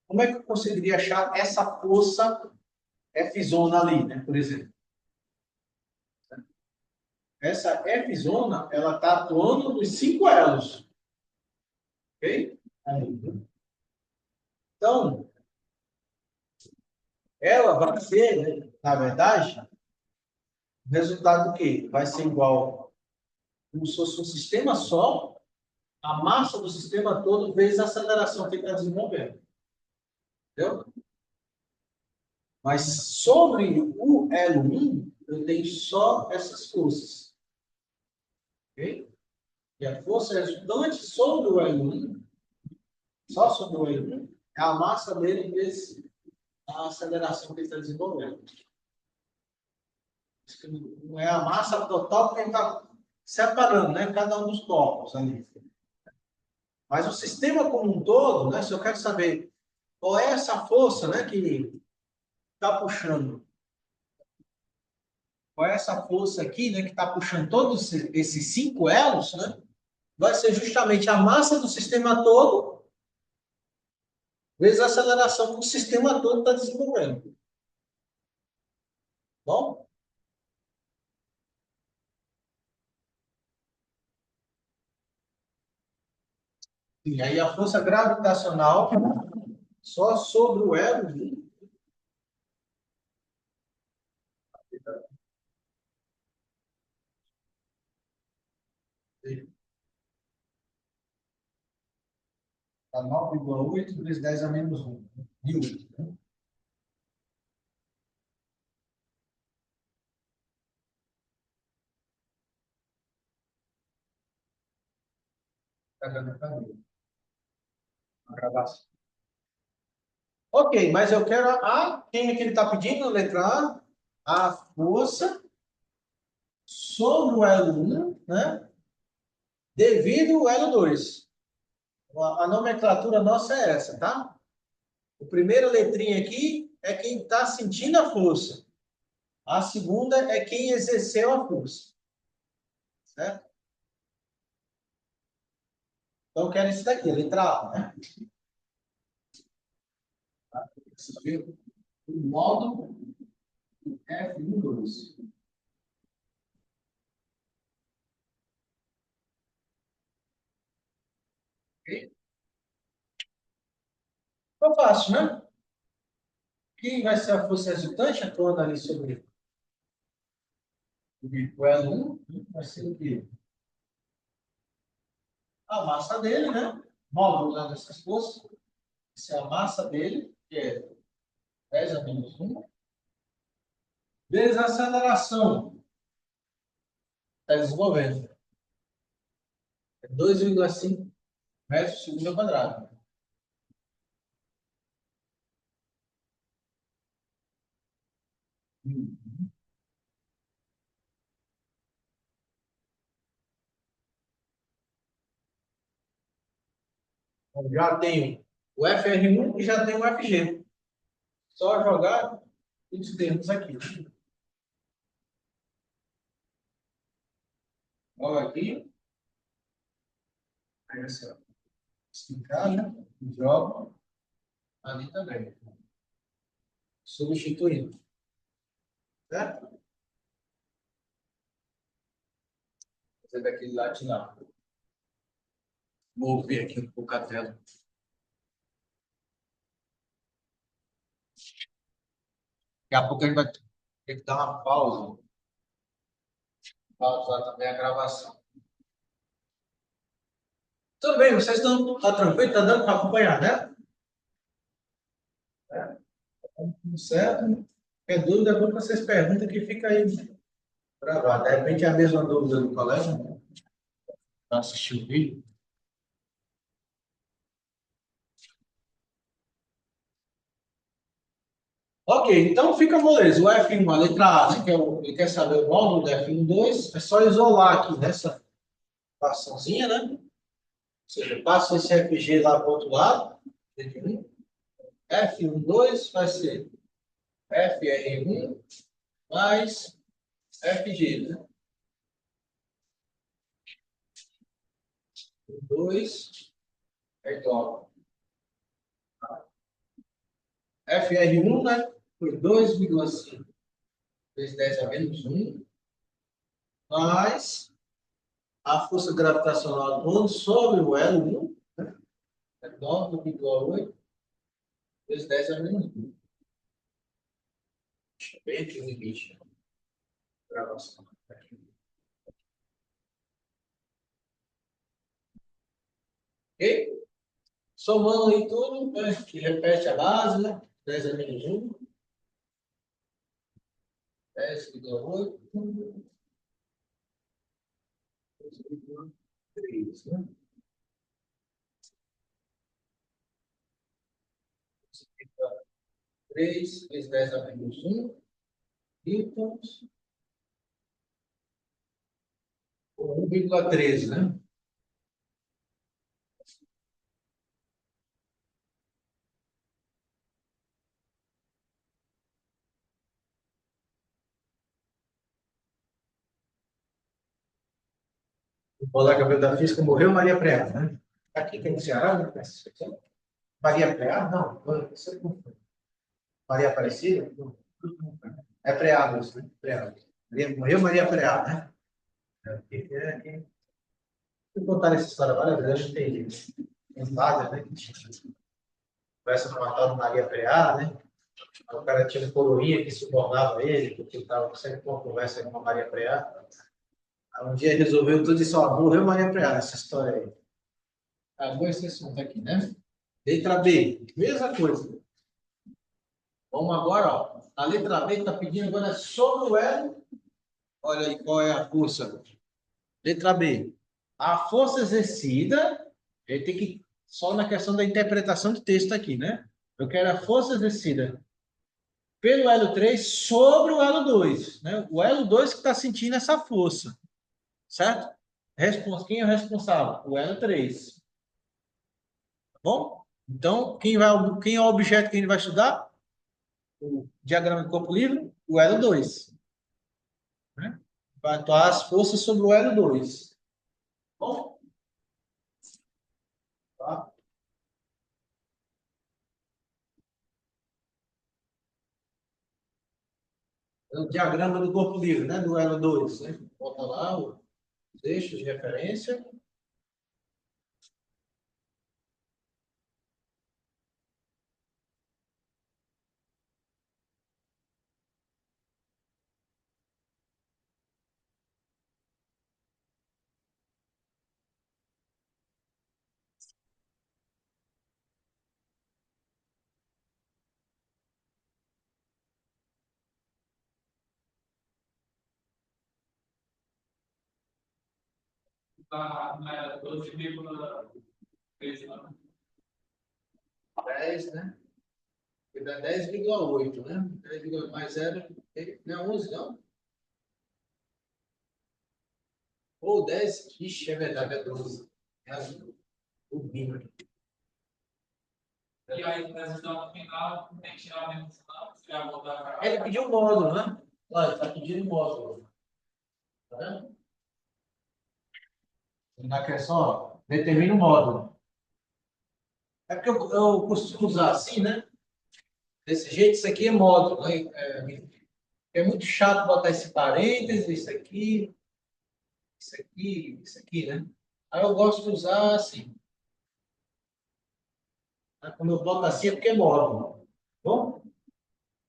Como é que eu conseguiria achar essa força F-zona ali, né? Por exemplo. Essa F-zona, ela está atuando nos 5 elos. Ok? Então, ela vai ser, né, na verdade, o resultado do quê? Vai ser igual, como se fosse um sistema só, a massa do sistema todo vezes a aceleração que ele está desenvolvendo. Entendeu? Mas sobre o L1, eu tenho só essas forças. Ok? E a força resultante sobre o L1, só sobre o L1, é a massa dele vezes a aceleração que ele está desenvolvendo. Não é a massa total, porque está separando, né? Cada um dos corpos ali. Mas o sistema como um todo, né? Se eu quero saber qual é essa força, né? Que está puxando. Qual é essa força aqui, né? Que está puxando todos esses cinco elos, né? Vai ser justamente a massa do sistema todo vezes a aceleração que o sistema todo está desenvolvendo. Bom? E aí a força gravitacional só sobre o elo está 9,8 vezes 10 a menos 1. Newton. Né? Está dando para mim. A gravação. Ok, mas eu quero quem é que ele está pedindo? Letra A. A força sobre o elo 1, né? Devido ao elo 2. A nomenclatura nossa é essa, tá? A primeira letrinha aqui é quem está sentindo a força. A segunda é quem exerceu a força. Certo? Então, eu quero isso daqui, letra A. Né? Saber o módulo F12. Ok? Ficou fácil, né? Quem vai ser a força resultante atuando ali sobre o L1? Vai ser o quê? A massa dele, né? Módulo lá dessas forças. Essa é a massa dele, que é 10 a menos 1. Vezes a aceleração. Está desenvolvendo. É 2,5 metros por segundo ao quadrado. Então, já tenho o FR1 e já tenho o FG. Só jogar os termos aqui. Olha aqui. Aí assim, ó. Explicar, né? Joga ali também. Substituindo. Certo? Fazer daquele lado de lá. Vou ver aqui um pouco a tela. Daqui a pouco a gente vai ter que dar uma pausa. Pausar também a gravação. Tudo bem, vocês estão tranquilo? Está dando para acompanhar, né? É, tudo certo. Qualquer dúvida, é bom que vocês perguntem que fica aí gravado. De repente é a mesma dúvida do colégio, né? Para assistir o vídeo. Ok, então fica moleza. O F1, a letra A, ele quer saber o módulo do F1,2, é só isolar aqui nessa equaçãozinha, né? Ou seja, passa esse FG lá para o outro lado. F1,2 vai ser FR1 mais FG, né? 2 é igual a FR1, né? Foi 2,5 vezes 10 a menos 1, mais a força gravitacional atuando sobre o L1, né? É 9,8 vezes 10 a menos 1. Bem aqui o limite. Gravação. Ok? Somando aí tudo, né? Que repete a base, né? 10 a menos 1, 10,8, 3, né? 3 vezes 10 a menos 1, newtons 1,13, né? O colega meu da física morreu, Maria Preá, né? Aqui tem no Ceará, né? Maria Preá? Não, você não foi. Maria Aparecida? Não. É Preá, moço, né? Preá. Morreu Maria Preá, né? Vou contar essa história várias vezes, acho que tem várias, né? Conversa com a tal de Maria Preá, né? O cara tinha um coroinha que subornava ele, porque estava sempre com uma conversa com a Maria Preá. Aí um dia resolveu tudo e disse, ó, morreu Maria Preá, essa história aí. Acabou esse assunto aqui, né? Letra B, mesma coisa. Vamos agora, ó. A letra B está pedindo agora sobre o elo. Olha aí qual é a força. Letra B. A força exercida, ele tem que só na questão da interpretação do texto aqui, né? Eu quero a força exercida pelo elo 3 sobre o elo 2, né? O elo 2 que está sentindo essa força, certo? Quem é o responsável? O elo 3. Tá bom? Então, quem é o objeto que a gente vai estudar? O diagrama de corpo livre, o elo 2, né? Vai atuar as forças sobre o elo 2. Bom, tá? É o diagrama do corpo livre, né? Do elo 2, né? Bota lá os eixos de referência. Tá, 10, né? Que dá 10,8, né? 10, mais 0, não é 11, não? Ou 10, ixi, é verdade, é 12. É azul. O bingo. E aí, no final, tem que tirar a dimensão, tirar a voltar para cá. Ele pediu um módulo, né? Olha, está pedindo um módulo. Tá vendo? Na questão, determina o módulo. É porque eu costumo usar assim, né? Desse jeito, isso aqui é módulo, né? É muito chato botar esse parênteses, isso aqui, né? Aí eu gosto de usar assim. Né? Quando eu boto assim é porque é módulo. Tá bom?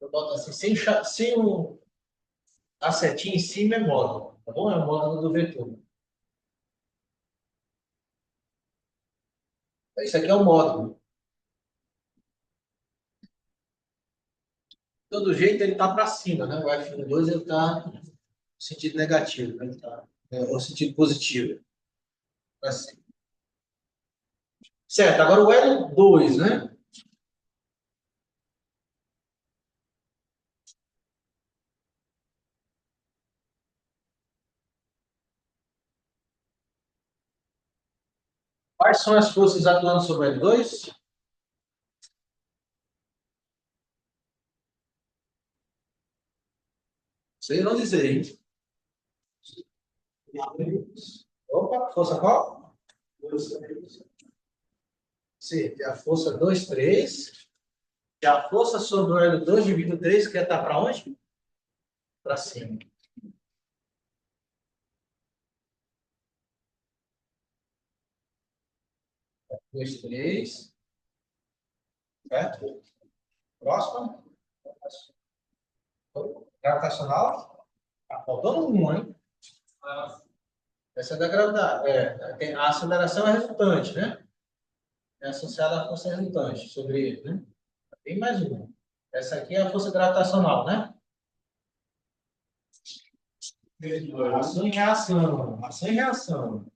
Eu boto assim, sem a setinha em cima é módulo. Tá bom? É o módulo do vetor. Isso aqui é o módulo. De todo jeito ele está para cima, né? O F2 ele está no sentido negativo, né? Ele tá, no sentido positivo. Pra cima. Certo, agora o L2, né? Quais são as forças atuando sobre o L2? Sei não dizer, hein? Opa, força qual? Sim, tem a força 2, 3. E a força sobre o L2 dividido 3, que está para onde? Para cima. 2, 3. Certo? Próximo. Gravitacional. Tá faltando um, hein? Essa é da gravidade. A aceleração é resultante, né? É associada à força resultante sobre ele, né? Tem mais uma. Essa aqui é a força gravitacional, né? Ação e reação. Ação e reação.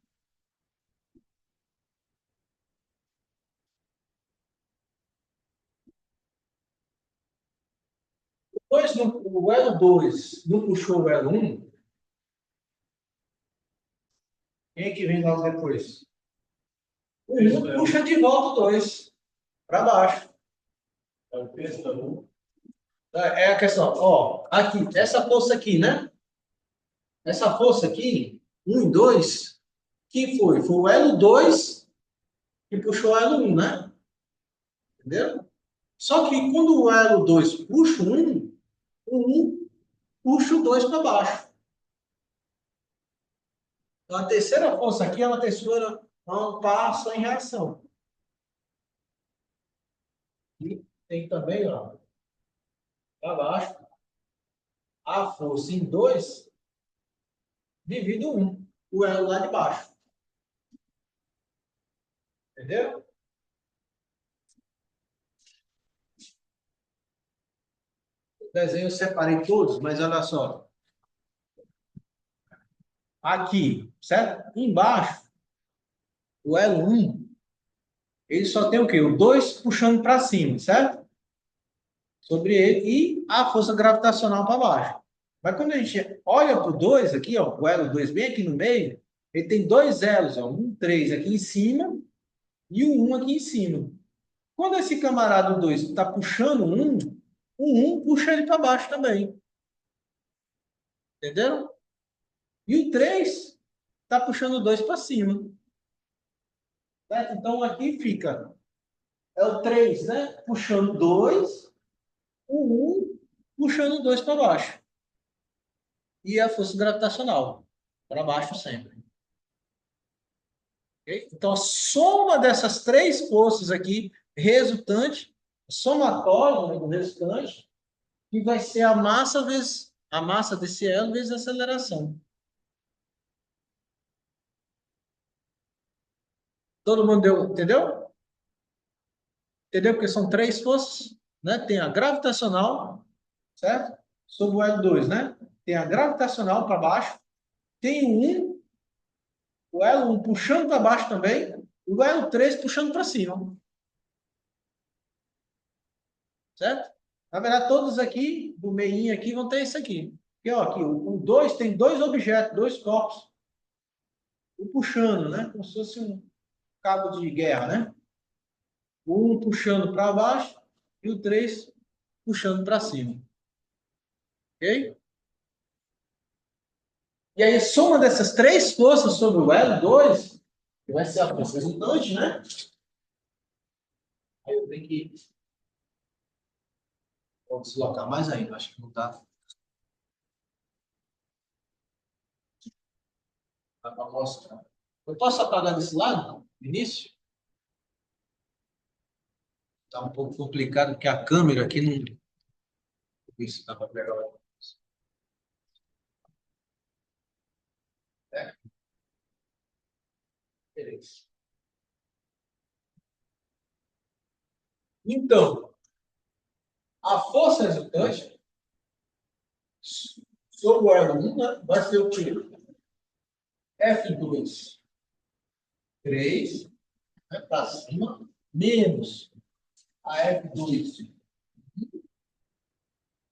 Depois, o Elo 2 não puxou o Elo 1, Quem é que vem logo depois? O 1 puxa de volta o 2 para baixo. É a questão. Ó, aqui, essa força aqui, né? Essa força aqui, 1 e 2, que foi? Foi o elo 2 que puxou o elo 1, né? Entendeu? Só que quando o elo 2 puxa o 1 puxa o 2 para baixo. Então, a terceira força aqui é uma terceira, um passo em reação. E tem também, ó, para baixo, a força em 2 divide o 1, o elo lá de baixo. Entendeu? O desenho eu separei todos, mas olha só. Aqui, certo? Embaixo, o elo 1, ele só tem o quê? O 2 puxando para cima, certo? Sobre ele e a força gravitacional para baixo. Mas quando a gente olha para o 2 aqui, ó, o elo 2 bem aqui no meio, ele tem dois elos, ó, um 3 aqui em cima e o 1 aqui em cima. Quando esse camarada 2 está puxando o 1 puxa ele para baixo também. Entendeu? E o 3 está puxando o 2 para cima. Certo? Então aqui fica é o 3, né? Puxando 2, o 1 puxando 2 para baixo. E a força gravitacional para baixo sempre. Okay? Então, a soma dessas três forças aqui, resultante, somatório, né, do resultante, que vai ser a massa vezes a massa desse elo vezes a aceleração. Todo mundo deu, entendeu? Entendeu? Porque são três forças, né? Tem a gravitacional, certo? Sobre o L2, né? Tem a gravitacional para baixo, tem o L1 puxando para baixo também, e o L3 puxando para cima, certo? Na verdade, todos aqui, do meinho aqui, vão ter isso aqui. Porque, ó, aqui, o 2 tem dois objetos, dois corpos, um puxando, né? Como se fosse um cabo de guerra, né? O 1 puxando para baixo e o 3 puxando para cima. Ok? E aí, soma dessas três forças sobre o L2, que vai ser a força resultante, né? Aí eu tenho que vou deslocar mais ainda, acho que não dá para mostrar. Eu posso apagar desse lado, no início? Está um pouco complicado, porque a câmera aqui não. Isso dá para pegar. É, beleza. Então, a força resultante sobre o L1, né, vai ser o quê? F2, 3, né, para cima, menos a F2,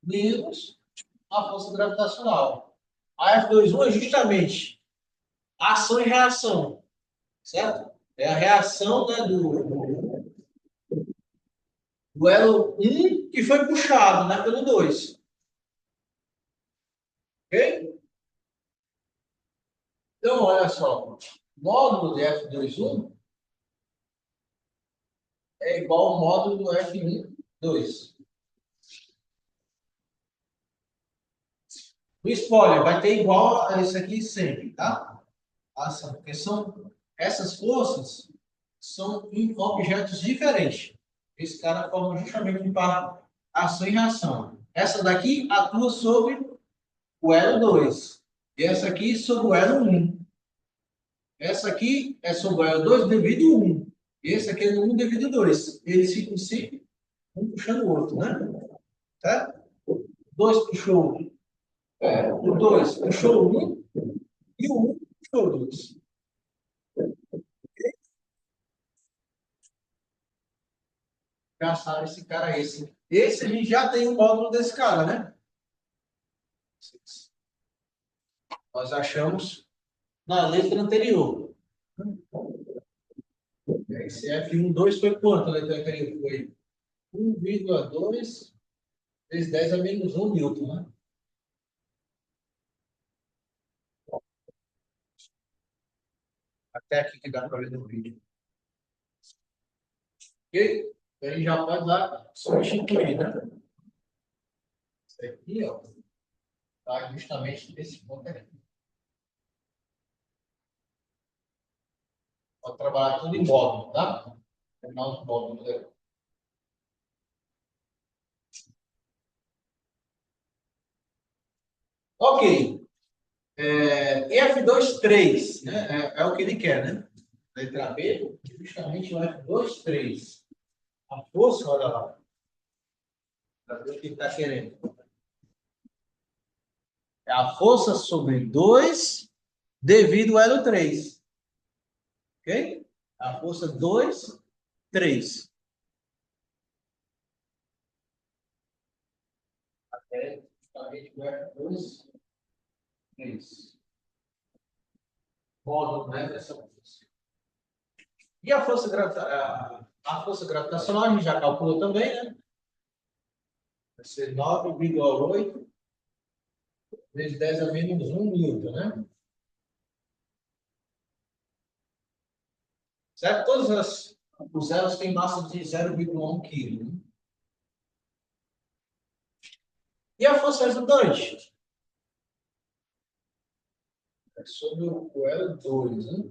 menos a força gravitacional. A F2.1 é justamente ação e reação, certo? É a reação, né, do elo 1 que foi puxado, né, pelo 2. Ok? Então, olha só. Módulo de F2.1 é igual ao módulo do F1.2. O spoiler vai ter igual a esse aqui sempre, tá? Assim, porque essas forças são em objetos diferentes. Esse cara forma justamente um par ação e reação. Essa daqui atua sobre o elo 2. E essa aqui sobre o elo 1. Essa aqui é sobre o elo 2 devido ao 1. E esse aqui é no 1 devido ao 2. Eles ficam sempre um puxando o outro, né? Certo? O 2 puxou o 2 puxou o 1 e o 1 puxou o 2. Já sabe esse cara é esse. Esse a gente já tem um módulo desse cara, né? Nós achamos na letra anterior. Esse F12 foi quanto a letra anterior? Foi 1,2 vezes 10 a menos 1 newton, né? Até aqui que dá para ver no vídeo. Ok? Aí já pode lá substituir, né? Isso aqui, ó, tá justamente nesse ponto aqui. Pode trabalhar tudo em módulo, tá? Terminar os módulos aí. Ok. F23, né? É o que ele quer, né? Letra B, justamente o F23. A força, olha lá. Para ver o que ele está querendo. É a força sobre 2 devido ao L3. Ok? A força 2, 3. É justamente o F2, 3. Módulo, né? Dessa força. E a força gravitacional a gente já calculou também, né? Vai ser 9,8 vezes 10 a menos 1 newton, né? Certo? Os zeros têm massa de 0,1 kg. Né? E a força resultante? É sobre o L2, né?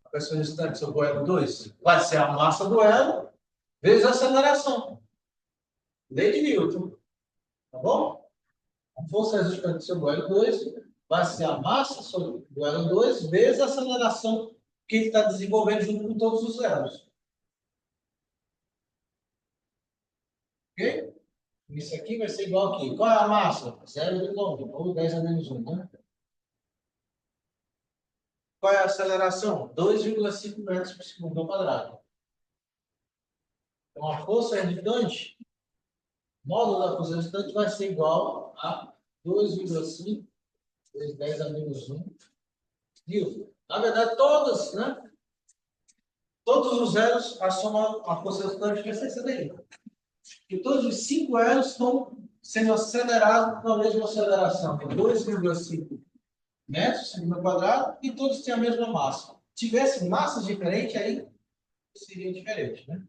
A força resultante sobre o L2 vai ser a massa do L vezes a aceleração. Lei de Newton. Tá bom? A força resultante sobre o L2 vai ser a massa sobre o L2 vezes a aceleração que ele está desenvolvendo junto com todos os zeros. Ok? Isso aqui vai ser igual aqui. Qual é a massa? 0,1 ou 10 a menos 1, né? Qual é a aceleração? 2,5 metros por segundo ao quadrado. Então, a força resultante, módulo da força resultante vai ser igual a 2,5 vezes 10 a menos 1 newton. Na verdade, né? Todos os zeros, a soma, a força resultante vai ser essa daí. E todos os 5 zeros estão sendo acelerados com a mesma aceleração, de 2,5 metros por segundo ao quadrado, e todos têm a mesma massa. Se tivesse massas diferentes, aí seria diferente, né?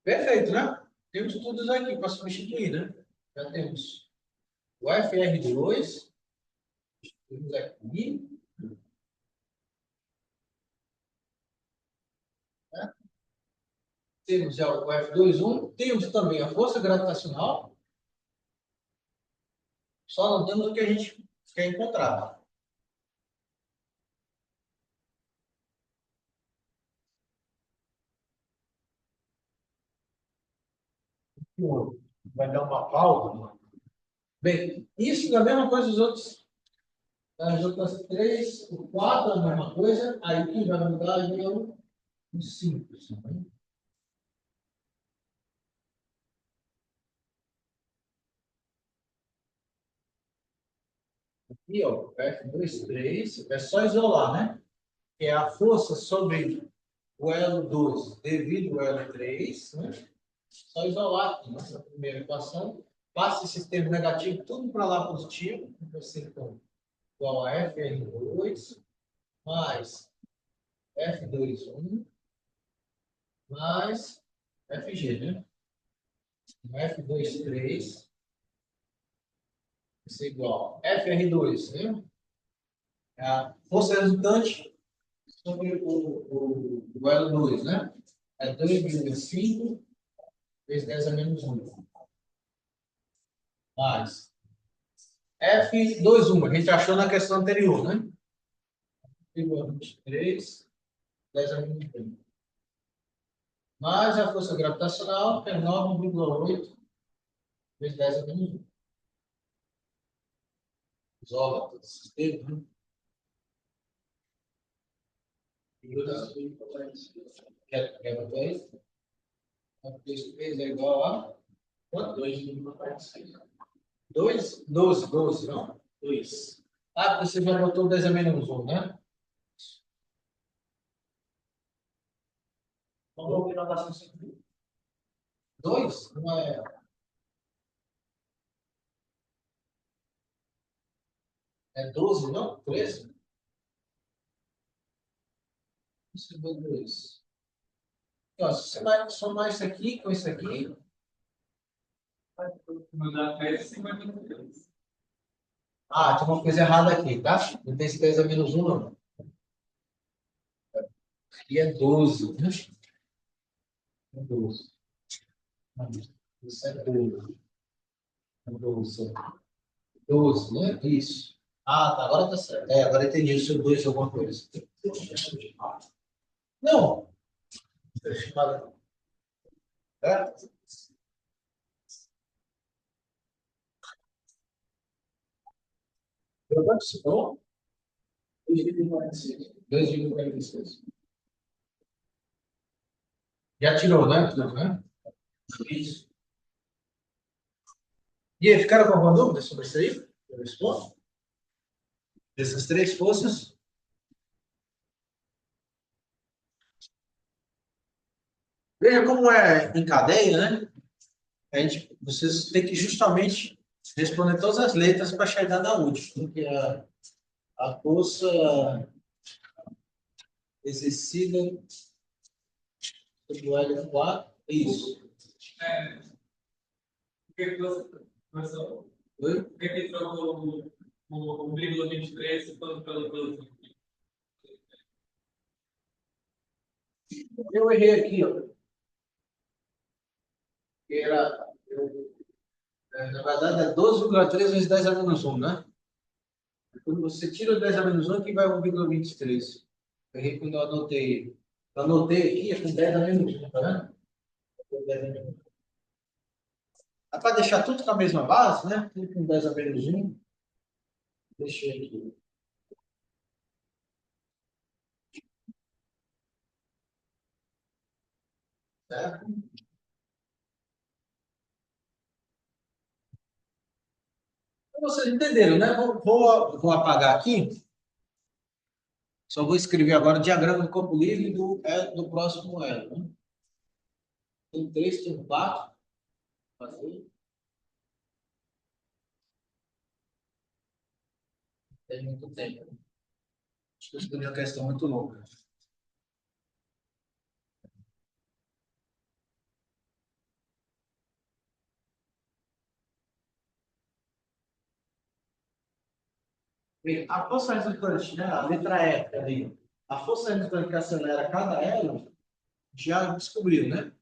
Perfeito, né? Temos tudo aqui para substituir, né? Já temos o FR2, temos aqui, né? Temos já o F21, temos também a força gravitacional, só não temos o que a gente quer encontrar. Vai dar uma pausa. Bem, isso é a mesma coisa dos outros. As outras três, o 4 é a mesma coisa, aí o que vai mudar é o 5. Aqui, ó, F23, é só isolar, né? Que é a força sobre o L2 devido ao L3, né? Só isolar aqui nessa primeira equação. Passa esse termo negativo tudo para lá positivo. Vai ser então igual a FR2 mais F21 mais FG, né? F23 vai ser igual a FR2, né? É a força resultante sobre o L2, né? É 2,5 vezes 10 a menos 1. Mais F21, a gente achou na questão anterior, né? 23, 10 a menos 1. Mais a força gravitacional, que é 9,8 vezes 10 a menos 1. Isola todo esse sistema, né? Quer botar isso? 3 é igual a Quanto? 2,46. 2? 12, 12, não? 2. Ah, você já botou 10 a menos 1, né? Vamos ver a notação científica. 2? Não é. É 12, não? 13? Isso é 2. Ó, se você vai somar isso aqui com isso aqui. Mandar 13,52. Ah, tem uma coisa errada aqui, tá? Não tem esse 10 a menos 1, não. Aqui é 12, né? É 12. Não, isso é 12. É 12. 12, né? Isso. Ah, tá. Agora tá certo. É, agora eu entendi o seu 2 alguma coisa. Não. É? Eu não participou. 2,46. 2,46. Já tirou, né? Tudo, né? Isso. E aí, ficaram com alguma dúvida sobre isso aí? Sobre esse ponto? Dessas três forças? Veja como é em cadeia, né? Vocês têm que justamente responder todas as letras para chegar na última, porque a força exercida sobre o L4, isso. É, por que Oi? por que trocou o 1,23 pelo. Eu errei aqui, ó. Que era, na verdade, é 12,3 vezes 10 a menos 1, né? Quando você tira o 10 a menos 1, aqui vai 1,23. Eu errei quando eu anotei. Eu anotei aqui, é com 10 a menos 1, tá vendo? Com 10 a menos 1. Dá para deixar tudo com a mesma base, né? Tudo com 10 a menos 1. Deixei aqui. Certo? Então, vocês entenderam, né? Vou apagar aqui. Só vou escrever agora o diagrama do campo livre do próximo elo, né? Tem 3, tem 4. Fazer. Tem muito tempo. Acho que eu escolhi uma questão muito longa. Bem, a força resultante, né? A letra E ali. A força resultante que acelera cada elo, já descobriu, né?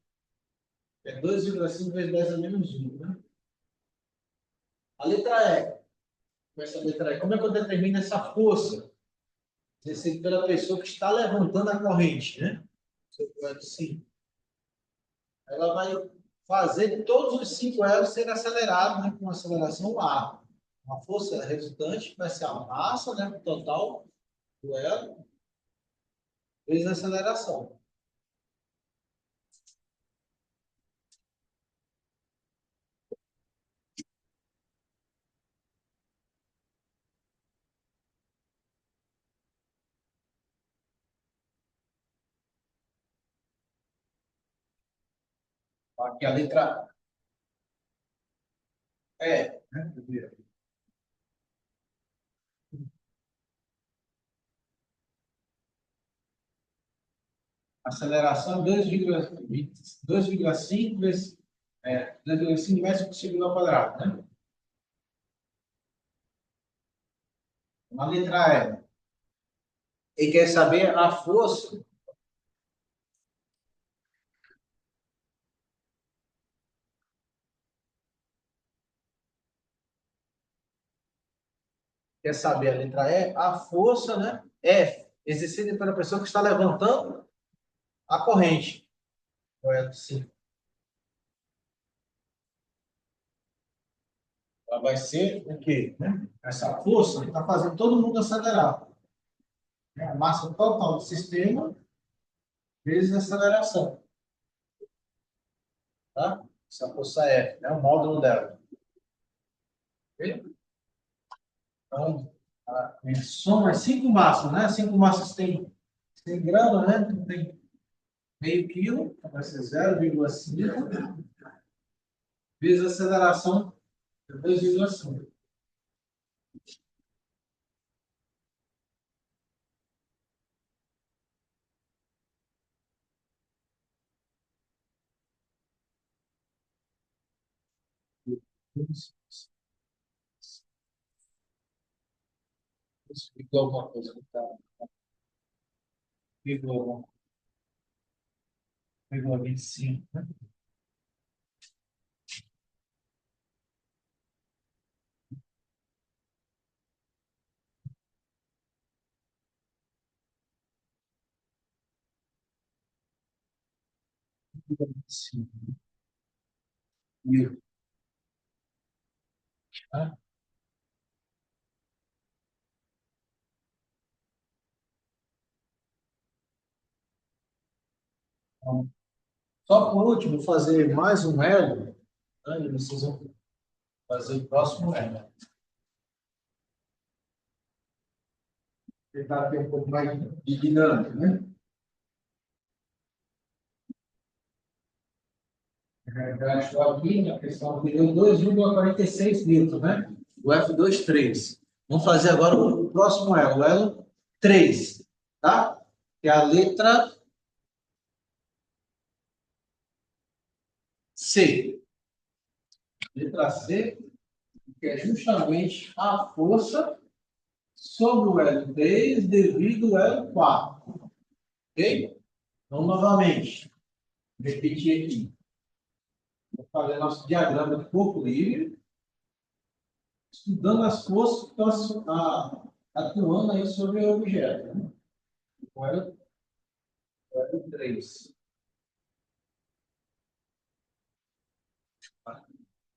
É 2,5 vezes 10 a menos 1, né? A letra E. Essa letra E. Como é que eu determino essa força? Exercida pela pessoa que está levantando a corrente, né? Assim, ela vai fazer todos os 5 elos serem acelerados, né, com aceleração A. A força resultante vai ser a massa, né, total do elo, vezes a aceleração. Aqui a letra E, né? Aceleração 2,5 vezes 2,5 metros por segundo ao quadrado, né? Uma letra E. E quer saber a força. Quer saber a letra E? A força, né? F, exercida pela pessoa que está levantando a corrente. Correto, sim. Ela vai ser o quê? Né? Essa força está fazendo todo mundo acelerar. Né? A massa total do sistema vezes a aceleração. Tá? Essa força F, né? O módulo dela. Ok? Então, a gente soma as 5 massas, né? 5 massas tem 100 gramas, né? Então tem meio quilo, então vai ser 0,5 vezes a aceleração de 2,5. Isso ficou alguma coisa que tá. Pegou 25, né? Pegou 25 mil. Tá? Então, só por último, fazer mais um elo, né? E vocês vão fazer o próximo elo. Tentar ter um pouco mais de dinâmica, né? Gastou aqui na questão anterior 2,46 litros, né? O F23. Vamos fazer agora o próximo elo, o elo 3, tá? Que é a letra C. Letra C, que é justamente a força sobre o L3 devido ao L4. Ok? Então, novamente, repetir aqui. Vou fazer nosso diagrama de corpo livre, estudando as forças que estão atuando aí sobre o objeto. Né? O L3.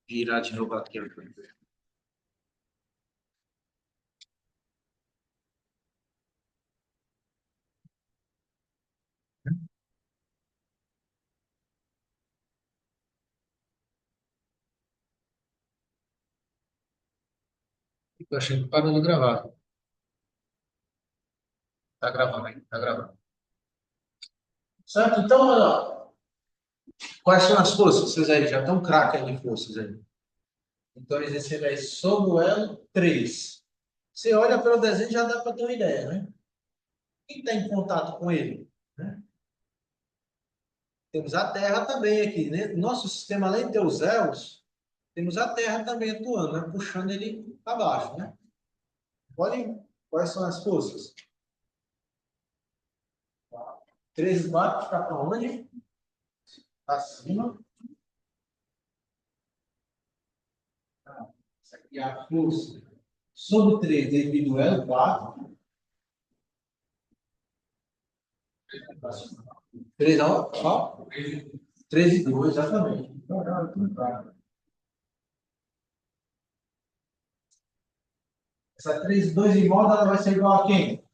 Virar de novo aqui. Estou achando que parou de gravar. Está gravando aí, está gravando. Certo? Então, olha lá. Quais são as forças? Vocês aí já estão craque aí de forças aí. Então, exercer aí sobre o elo 3. Você olha pelo desenho já dá para ter uma ideia, né? Quem está em contato com ele? Né? Temos a Terra também aqui, né? Nosso sistema, além de ter os elos, temos a Terra também atuando, né? Puxando ele para baixo, né? Olhem quais são as forças. 13 watts está para onde? Acima. Essa aqui é a força sobre 3 devido ao L4. 3 ó? 13,2, exatamente. Essa 13,2 em moda ela vai ser igual a quem?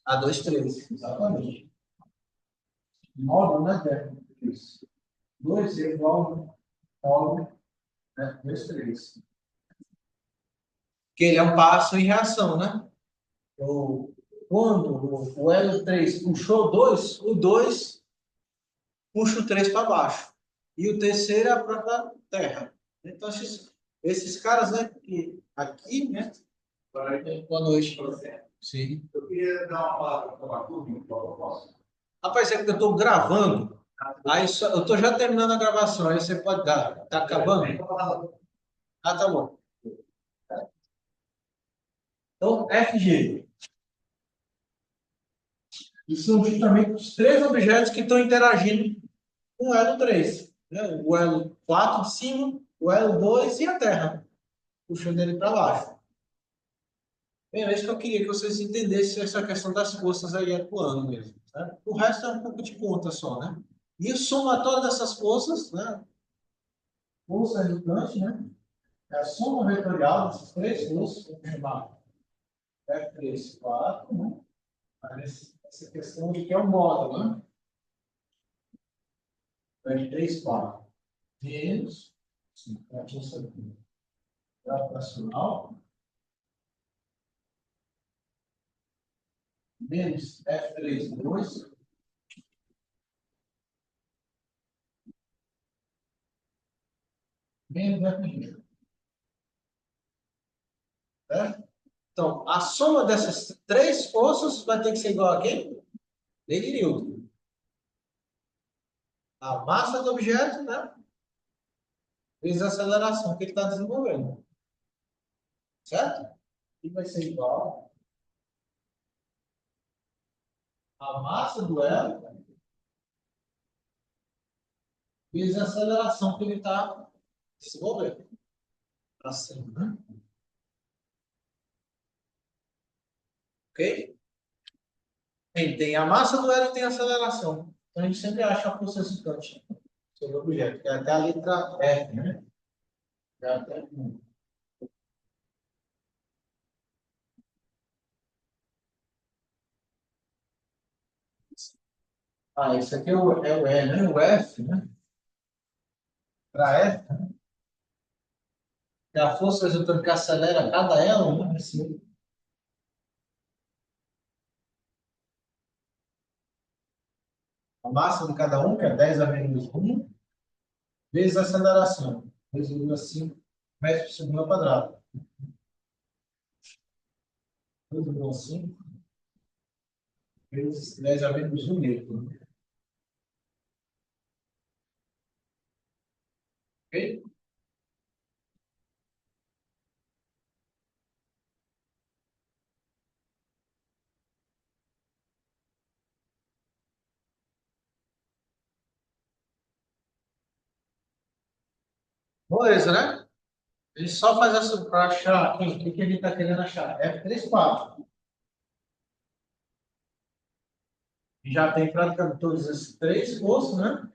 A 2,13, exatamente. Módulo, né, Zé? Isso. 2 é igual a módulo, né? 2,13. Que ele é um passo em reação, né? Quando o L3 puxou 2, o 2 puxa o 3 para baixo. E o terceiro é a própria Terra. Então, esses caras, né, que aqui, né? Boa noite. Sim. Eu queria dar uma palavra para a turma, posso? Rapaz, é que eu estou gravando. Aí eu estou já terminando a gravação. Aí você pode dar. Está acabando? Ah, tá bom. Então, FG. E são justamente os três objetos que estão interagindo com o elo 3. Né? O elo 4 de cima, o elo 2 e a Terra, puxando ele para baixo. Bem, é isso que eu queria que vocês entendessem essa questão das forças aí atuando mesmo. Né? O resto é um pouco de conta só, né? E o somatório dessas forças, né? Força resultante, né? É a soma vetorial dessas três forças, vamos chamar F3, 4, né? Essa questão de que é um módulo, né? F3, 4. Menos, sim, gravitacional, menos F3, 2, menos F1. Certo? Então, a soma dessas três forças vai ter que ser igual a quem? Lei de Newton. A massa do objeto, né? Vezes a aceleração que ele está desenvolvendo. Certo? E vai ser igual a massa do elo vezes a aceleração que ele está desenvolvendo. Para cima, né? Ok? Tem a massa do elo e tem a aceleração. Então a gente sempre acha a força resultante sobre o objeto, que é até a letra F, né? Que é até... Ah, esse aqui é o E, né? O F, né? Para F, que é a força resultante que acelera cada elo, né? Assim, a massa de cada um, que é 10 a menos 1, vezes a aceleração, 2,5 metros por segundo ao quadrado. 2,5 vezes 10 a menos 1 metro. Ok? Beleza, né? A gente só faz essa para achar aqui, o que, que ele está querendo achar? F3, 4. Já tem praticamente todos esses três postos, né?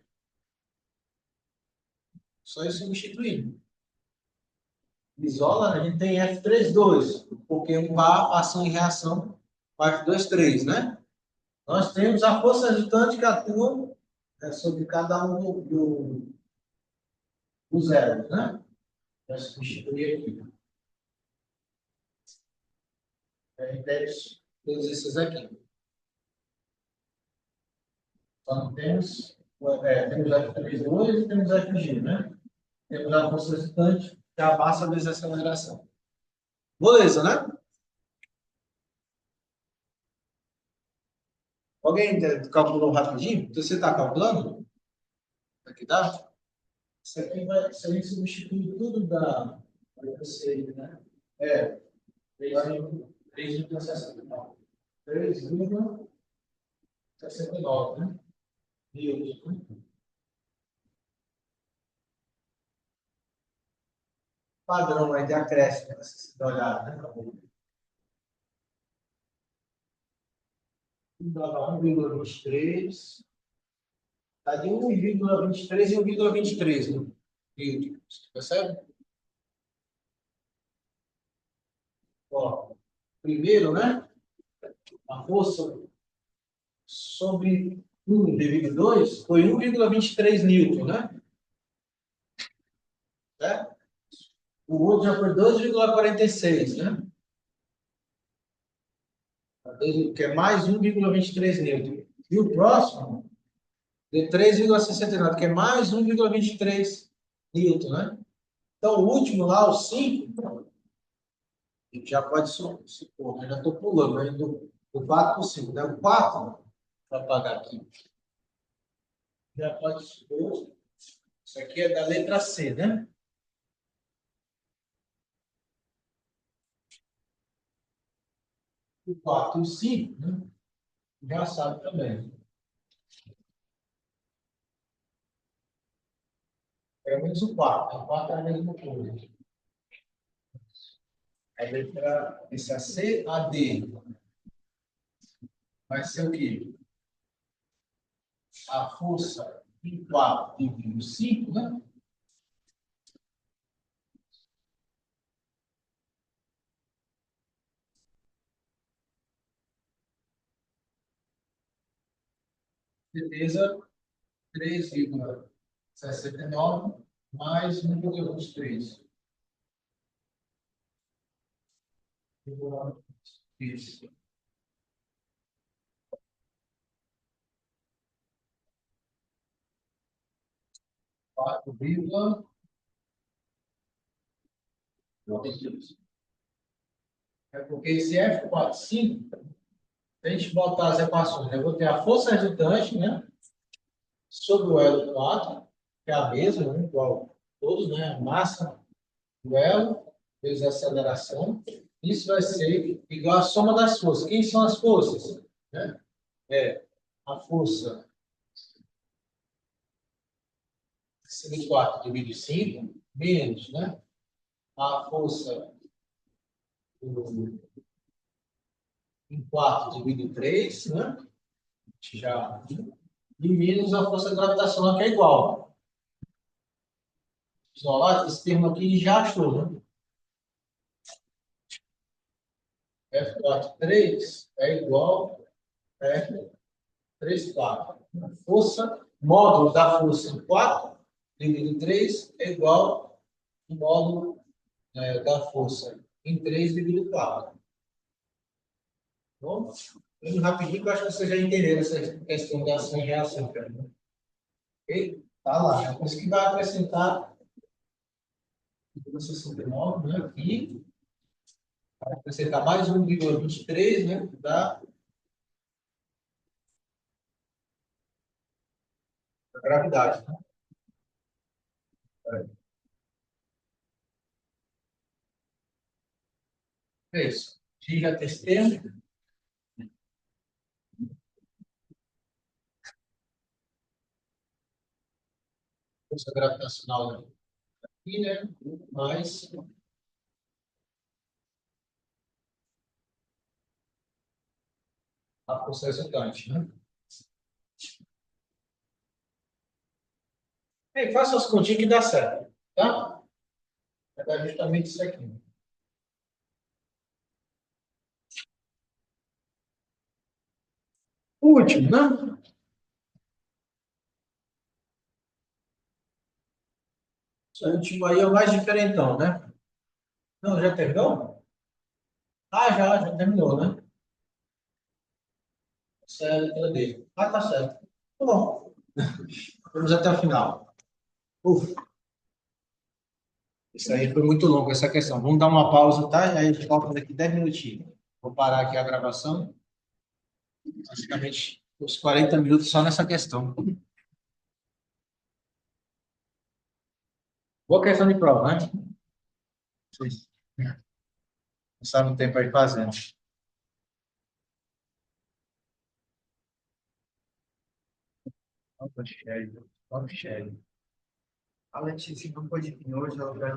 Só ir substituindo. Isola, a gente tem F3, 2, porque um par, ação e reação, F2, 3, né? Nós temos a força resultante que atua sobre cada um dos zeros, né? Vai substituir aqui. A gente tem todos esses aqui. Só não temos, temos F3, 2 e temos FG, né? Temos a força resultante, que é a massa vezes a aceleração. Beleza, né? Alguém calculou rapidinho? Você está calculando? Aqui dá? Isso aqui vai, se a gente substituir tudo da você, né? É, 3,69. 3,69, né? Newton. Padrão aí de acréscimo, né? Se você olhar, né? Dava 1,23. Está de 1,23 e 1,23, né? Newton. Você percebe? Ó, primeiro, né? A força sobre 1 dividido 2 foi 1,23 newton, né? Certo? O outro já foi 2,46, né? Que é mais 1,23 newton. E o próximo, de 3,69, que é mais 1,23 newton, né? Então, o último lá, o 5, a gente já pode supor, né? Já estou pulando, né? Do 4 para o 5, né? O 4, para apagar aqui, já pode supor, isso aqui é da letra C, né? O 4 e o 5, né? Já sabe também. Pelo menos o 4. O 4 é a mesma coisa. A letra, esse é C, A, D. Vai ser o quê? A força em 4 dividido 5, né? Beleza, 3,69 69 mais número de 23. Isso. 4,92. É porque esse F45, se a gente botar as equações, eu vou ter a força resultante, né? Sobre o elo 4, que é a mesma, né? Igual a todos, né? A massa do elo, vezes a aceleração. Isso vai ser igual à soma das forças. Quem são as forças? Né? É a força 4 dividido 5, menos, né? A força em 4 dividido 3, né? Já. E menos a força gravitacional, que é igual. Isolado, esse termo aqui já achou, né? F43 é igual a F34. Força, módulo da força em 4 dividido 3 é igual ao módulo da força em 3 dividido 4. Bom, indo rapidinho, que eu acho que vocês já entenderam essa questão de ação e reação. Né? Ok? Tá lá. É isso que vai acrescentar 69, né? Aqui. Vai acrescentar mais 1,23, né? Da gravidade. Né? É isso. Já testei. Força gravitacional aqui, né? Mais a força resultante, né? E faça as continhas que dá certo, tá? Vai dar justamente isso aqui. O último, né? O último aí é o mais diferentão, né? Não, já terminou? Ah, já terminou, né? Certo, cadê? Ah, tá certo. Tá bom. Vamos até o final. Uf, isso aí foi muito longo, essa questão. Vamos dar uma pausa, tá? E aí a gente volta daqui 10 minutinhos. Vou parar aqui a gravação. Basicamente, os 40 minutos só nessa questão. Boa questão de prova, né? Vocês passaram um tempo aí fazendo. Opa, Shelly. Opa, Shelly. A Letícia não pode vir hoje, ela vai